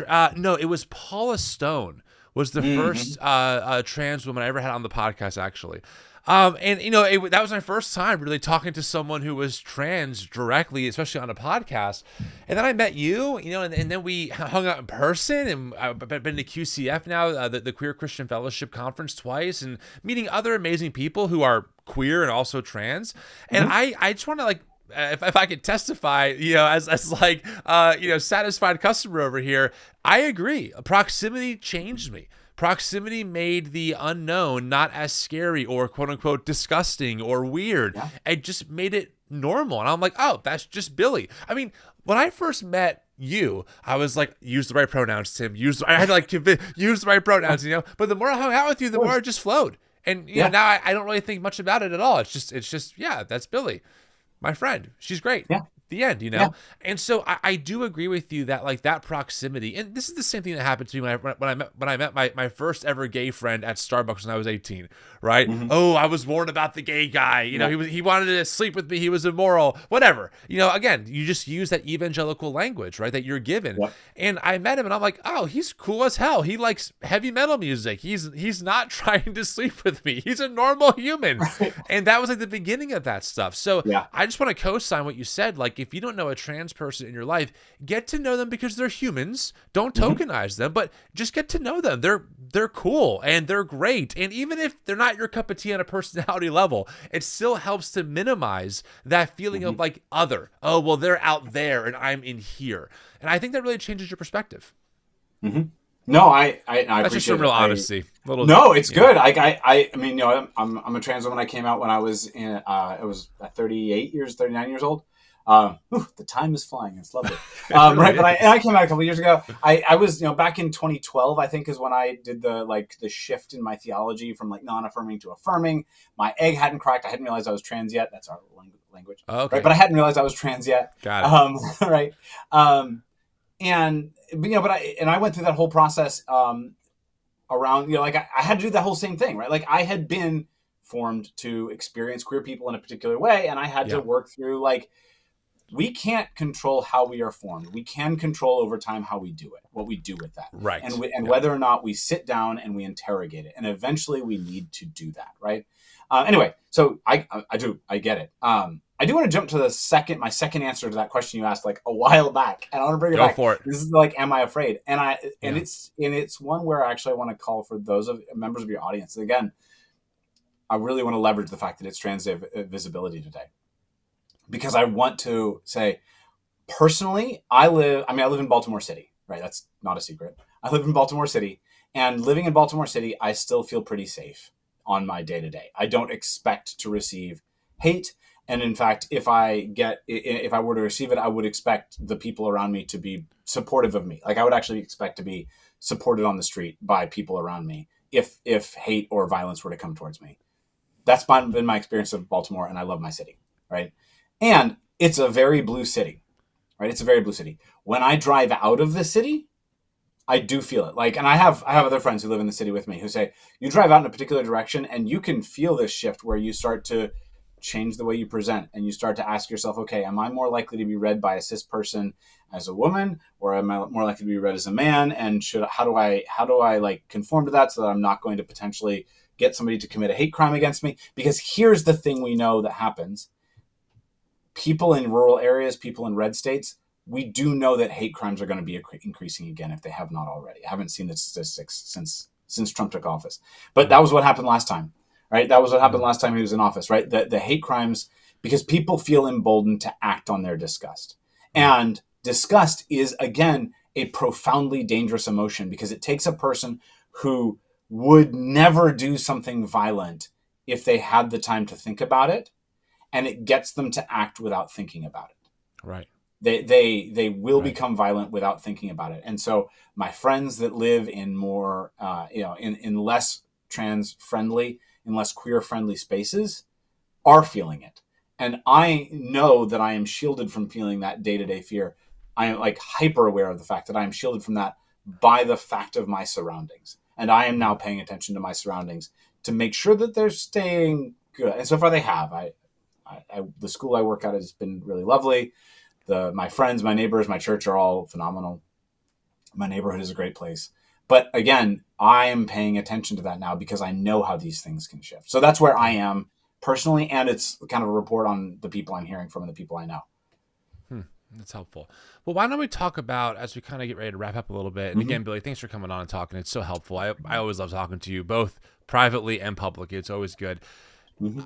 S1: no, it was Paula Stone was the first trans woman I ever had on the podcast, actually. That was my first time really talking to someone who was trans directly, especially on a podcast. And then I met you, and then we hung out in person, and I've been to QCF now, the Queer Christian Fellowship Conference twice, and meeting other amazing people who are queer and also trans. And I just want to if I could testify, as satisfied customer over here, I agree. Proximity changed me. Proximity made the unknown not as scary or quote unquote disgusting or weird. Yeah. It just made it normal. And I'm like, oh, that's just Billy. I mean, when I first met you, I was like, use the right pronouns, Tim. I had to use the right pronouns, But the more I hung out with you, the more it just flowed. And now I don't really think much about it at all. It's just yeah, that's Billy, my friend. She's great.
S2: Yeah.
S1: The end,
S2: Yeah.
S1: And so I do agree with you that that proximity, and this is the same thing that happened to me when I met my first ever gay friend at Starbucks when I was 18, right? Oh, I was warned about the gay guy, he wanted to sleep with me, he was immoral, whatever. Again, you just use that evangelical language, right, that you're given. Yep. And I met him and I'm like, oh, he's cool as hell. He likes heavy metal music. He's not trying to sleep with me. He's a normal human. Right. And that was like the beginning of that stuff. So I just want to co-sign what you said. Like, if you don't know a trans person in your life, get to know them because they're humans. Don't tokenize them, but just get to know them. They're cool and they're great. And even if they're not your cup of tea on a personality level, it still helps to minimize that feeling of like other. Oh, well, they're out there and I'm in here. And I think that really changes your perspective.
S2: No, I
S1: that's just some real honesty.
S2: No, it's good. I mean, I'm a trans woman. I came out when I was 39 years old. The time is flying. It's lovely. Right. But I came out a couple of years ago. I was, back in 2012, I think is when I did the shift in my theology from like non-affirming to affirming. My egg hadn't cracked. I hadn't realized I was trans yet. That's our language.
S1: Okay.
S2: Right. But I hadn't realized I was trans yet.
S1: Got it.
S2: Right. But I went through that whole process, around, I had to do that whole same thing, right? Like I had been formed to experience queer people in a particular way. And I had to work through we can't control how we are formed. We can control over time how we do it, what we do with that.
S1: Right.
S2: And whether or not we sit down and we interrogate it. And eventually we need to do that. Right. Anyway, so I get it. I do want to jump to my second answer to that question you asked a while back. And I want to bring it back.
S1: Go for it.
S2: This is am I afraid? And it's one where actually I want to call for those of members of your audience. Again, I really want to leverage the fact that it's trans visibility today. Because I want to say, personally, I live in Baltimore City, right? That's not a secret. I live in Baltimore City, and living in Baltimore City, I still feel pretty safe on my day-to-day. I don't expect to receive hate. And in fact, if I were to receive it, I would expect the people around me to be supportive of me. I would actually expect to be supported on the street by people around me if hate or violence were to come towards me. That's been my experience of Baltimore, and I love my city, right? And it's a very blue city, right? It's a very blue city. When I drive out of the city, I do feel it. Like, and I have other friends who live in the city with me who say you drive out in a particular direction and you can feel this shift where you start to change the way you present and you start to ask yourself, okay, am I more likely to be read by a cis person as a woman, or am I more likely to be read as a man? And how do I like conform to that so that I'm not going to potentially get somebody to commit a hate crime against me? Because here's the thing we know that happens. People in rural areas, people in red states, we do know that hate crimes are going to be increasing again if they have not already. I haven't seen the statistics since Trump took office, but that was what happened last time, right? That was what happened last time he was in office, right? The hate crimes, because people feel emboldened to act on their disgust. And disgust is, again, a profoundly dangerous emotion because it takes a person who would never do something violent if they had the time to think about it, and it gets them to act without thinking about it.
S1: Right.
S2: They will become violent without thinking about it. And so my friends that live in more, in less trans friendly, in less queer friendly spaces are feeling it. And I know that I am shielded from feeling that day-to-day fear. I am like hyper aware of the fact that I am shielded from that by the fact of my surroundings. And I am now paying attention to my surroundings to make sure that they're staying good. And so far they have. The school I work at has been really lovely. My friends, my neighbors, my church are all phenomenal. My neighborhood is a great place. But again, I am paying attention to that now because I know how these things can shift. So that's where I am personally, and it's kind of a report on the people I'm hearing from and the people I know.
S1: That's helpful. Well, why don't we talk about, as we kind of get ready to wrap up a little bit, and again, Billy, thanks for coming on and talking. It's so helpful. I always love talking to you, both privately and publicly. It's always good.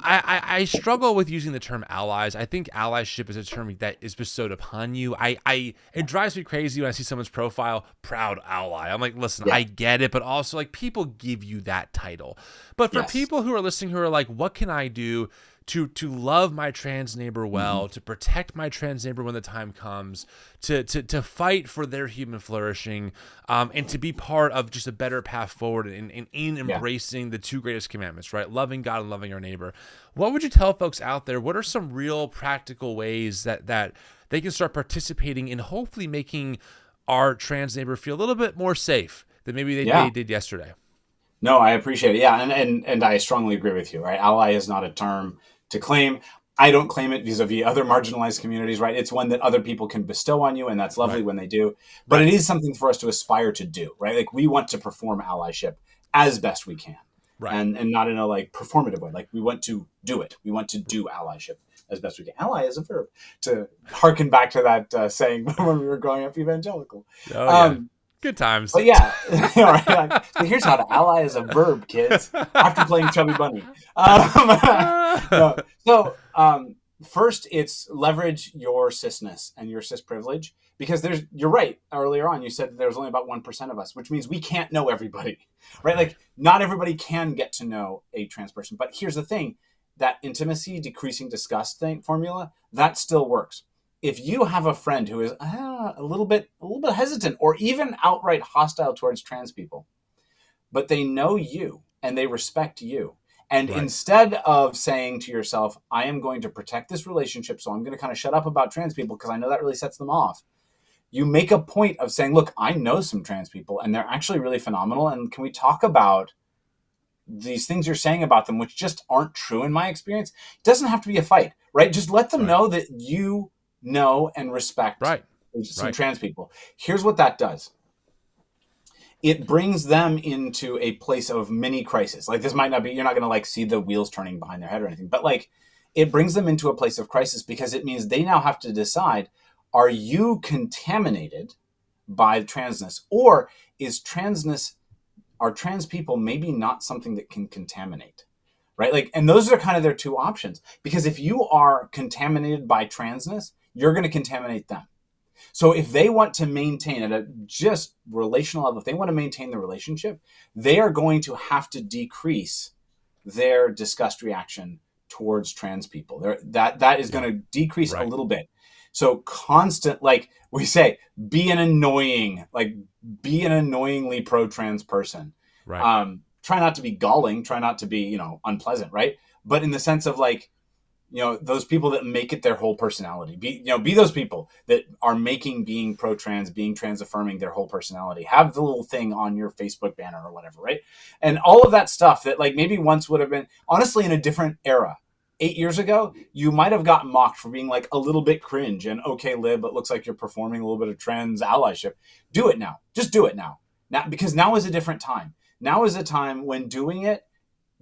S1: I struggle with using the term allies. I think allyship is a term that is bestowed upon you. It drives me crazy when I see someone's profile, proud ally. I'm like, listen, I get it, but also like people give you that title. But for people who are listening who are like, what can I do to love my trans neighbor well, to protect my trans neighbor when the time comes, to fight for their human flourishing, and to be part of just a better path forward in embracing the two greatest commandments, right? Loving God and loving our neighbor. What would you tell folks out there? What are some real practical ways that they can start participating in hopefully making our trans neighbor feel a little bit more safe than maybe they did yesterday?
S2: No, I appreciate it. Yeah, and I strongly agree with you, right? Ally is not a term to claim. I don't claim it vis-a-vis other marginalized communities, right? It's one that other people can bestow on you, and that's lovely when they do. But it is something for us to aspire to do, right? Like we want to perform allyship as best we can, and not in a like performative way. Like we want to do it. We want to do allyship as best we can. Ally is a verb, to harken back to that saying when we were growing up evangelical.
S1: Good times.
S2: But yeah, right. So here's how to ally as a verb, kids. After playing Chubby Bunny. First, it's leverage your cisness and your cis privilege, because you're right. Earlier on, you said that there's only about 1% of us, which means we can't know everybody, right? Like not everybody can get to know a trans person. But here's the thing: that intimacy decreasing disgust formula, that still works. If you have a friend who is a little bit hesitant or even outright hostile towards trans people, but they know you and they respect you, and instead of saying to yourself, I am going to protect this relationship, so I'm going to kind of shut up about trans people because I know that really sets them off, you make a point of saying, look, I know some trans people and they're actually really phenomenal, and can we talk about these things you're saying about them, which just aren't true in my experience? It doesn't have to be a fight, right? Just let them know that you know and respect some trans people. Here's what that does. It brings them into a place of mini crisis. Like this might not be, you're not going to like see the wheels turning behind their head or anything, but like it brings them into a place of crisis because it means they now have to decide, are you contaminated by transness, or are trans people maybe not something that can contaminate? Right? Like, and those are kind of their two options, because if you are contaminated by transness, you're going to contaminate them. So if they want to maintain at a just relational level, if they want to maintain the relationship, they are going to have to decrease their disgust reaction towards trans people. That is going to decrease a little bit. So like we say, be an annoyingly pro-trans person. Try not to be galling, try not to be, unpleasant, right? But in the sense of like, those people that make it their whole personality. Be those people that are making being pro-trans, being trans affirming their whole personality. Have the little thing on your Facebook banner or whatever, right? And all of that stuff that like maybe once would have been, honestly, in a different era. 8 years ago, you might have gotten mocked for being like a little bit cringe and okay, Lib, it looks like you're performing a little bit of trans allyship. Do it now. Just do it now. Now, because now is a different time. Now is a time when doing it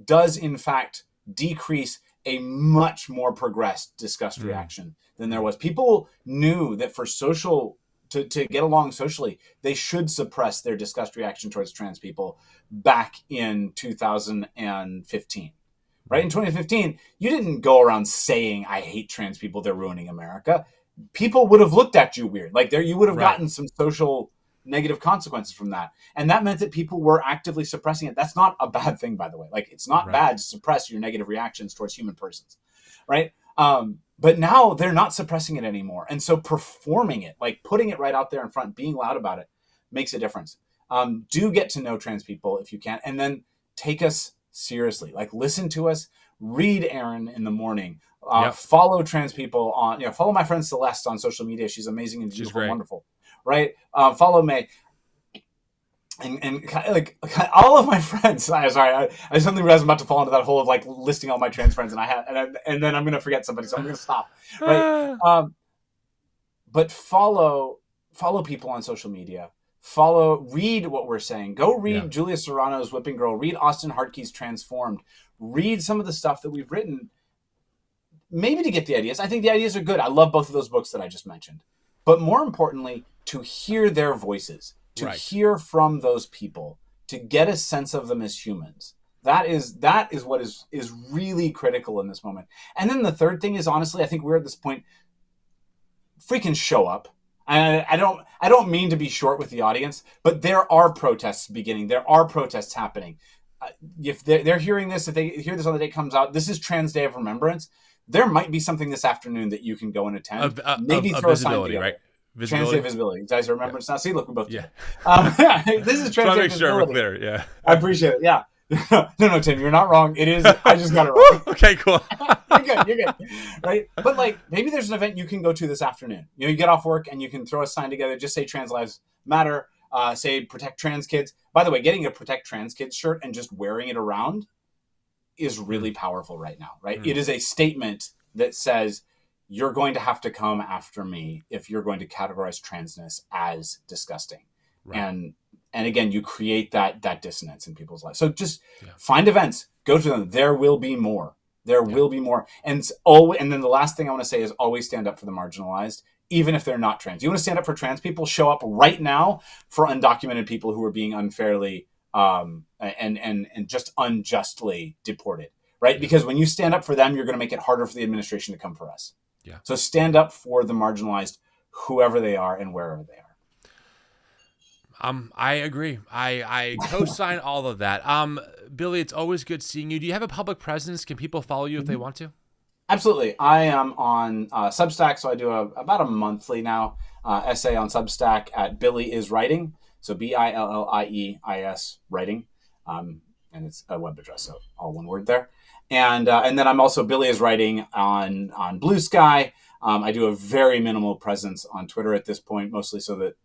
S2: does in fact decrease a much more progressed disgust reaction than there was. People knew that for social to get along socially, they should suppress their disgust reaction towards trans people back in 2015. Right? In 2015, you didn't go around saying, I hate trans people, they're ruining America. People would have looked at you weird. Like you would have gotten some social negative consequences from that. And that meant that people were actively suppressing it. That's not a bad thing, by the way. Like it's not bad to suppress your negative reactions towards human persons. Right? But now they're not suppressing it anymore. And so performing it, like putting it right out there in front, being loud about it, makes a difference. Do get to know trans people if you can. And then take us seriously. Like listen to us, read Aaron in the morning, follow trans people on, follow my friend Celeste on social media. She's amazing and beautiful and wonderful, right? Follow May and like all of my friends. I suddenly realized I'm about to fall into that hole of like listing all my trans friends and then I'm going to forget somebody. So I'm going to stop. Right. But follow people on social media. Read what we're saying. Go read Julia Serrano's Whipping Girl. Read Austin Hartkey's Transformed. Read some of the stuff that we've written, maybe to get the ideas. I think the ideas are good. I love both of those books that I just mentioned. But more importantly, to hear their voices, to hear from those people, to get a sense of them as humans. That is what is really critical in this moment. And then the third thing is, honestly, I think we're at this point, freaking show up. I don't mean to be short with the audience, but there are protests beginning. There are protests happening. If they're hearing this, if they hear this on the day it comes out, this is Trans Day of Remembrance. There might be something this afternoon that you can go and attend. Maybe throw a sign together. Right? Trans Day of Visibility. Guys, remembrance now. See, look, we both do. This is Trans Day of Visibility. Sure we're clear. Yeah, I appreciate it. Yeah. No, Tim, you're not wrong. It is. I just got it wrong.
S1: Okay, cool.
S2: You're good. Right? But like, maybe there's an event you can go to this afternoon. You get off work and you can throw a sign together. Just say Trans Lives Matter. Say Protect Trans Kids. By the way, getting a Protect Trans Kids shirt and just wearing it around is really powerful right now. Right? It is a statement that says you're going to have to come after me if you're going to categorize transness as disgusting. Right. And again, you create that dissonance in people's lives. So just find events, go to them. There will be more. There will be more. And then the last thing I want to say is always stand up for the marginalized, even if they're not trans. You want to stand up for trans people? Show up right now for undocumented people who are being unfairly and just unjustly deported. Right? Yeah. Because when you stand up for them, you're going to make it harder for the administration to come for us. Yeah. So stand up for the marginalized, whoever they are and wherever they are.
S1: I agree. I co-sign all of that. Billy, it's always good seeing you. Do you have a public presence? Can people follow you if they want to?
S2: Absolutely. I am on Substack, so I do about a monthly now essay on Substack at Billie is Writing. So BILLIEIS Writing, and it's a web address, so all one word there. And then I'm also Billie is Writing on Blue Sky. I do a very minimal presence on Twitter at this point, mostly so that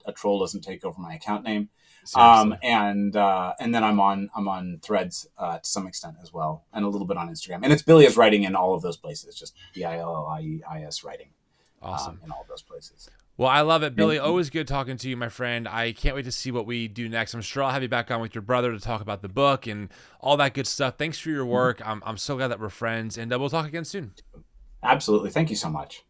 S2: a troll doesn't take over my account name. And then I'm on Threads to some extent as well, and a little bit on Instagram. And it's Billie is Writing in all of those places, just BILLIEIS Writing. Awesome. In all of those places.
S1: Well, I love it, Billy. Always good talking to you, my friend. I can't wait to see what we do next. I'm sure I'll have you back on with your brother to talk about the book and all that good stuff. Thanks for your work. I'm so glad that we're friends, and we'll talk again soon.
S2: Absolutely. Thank you so much.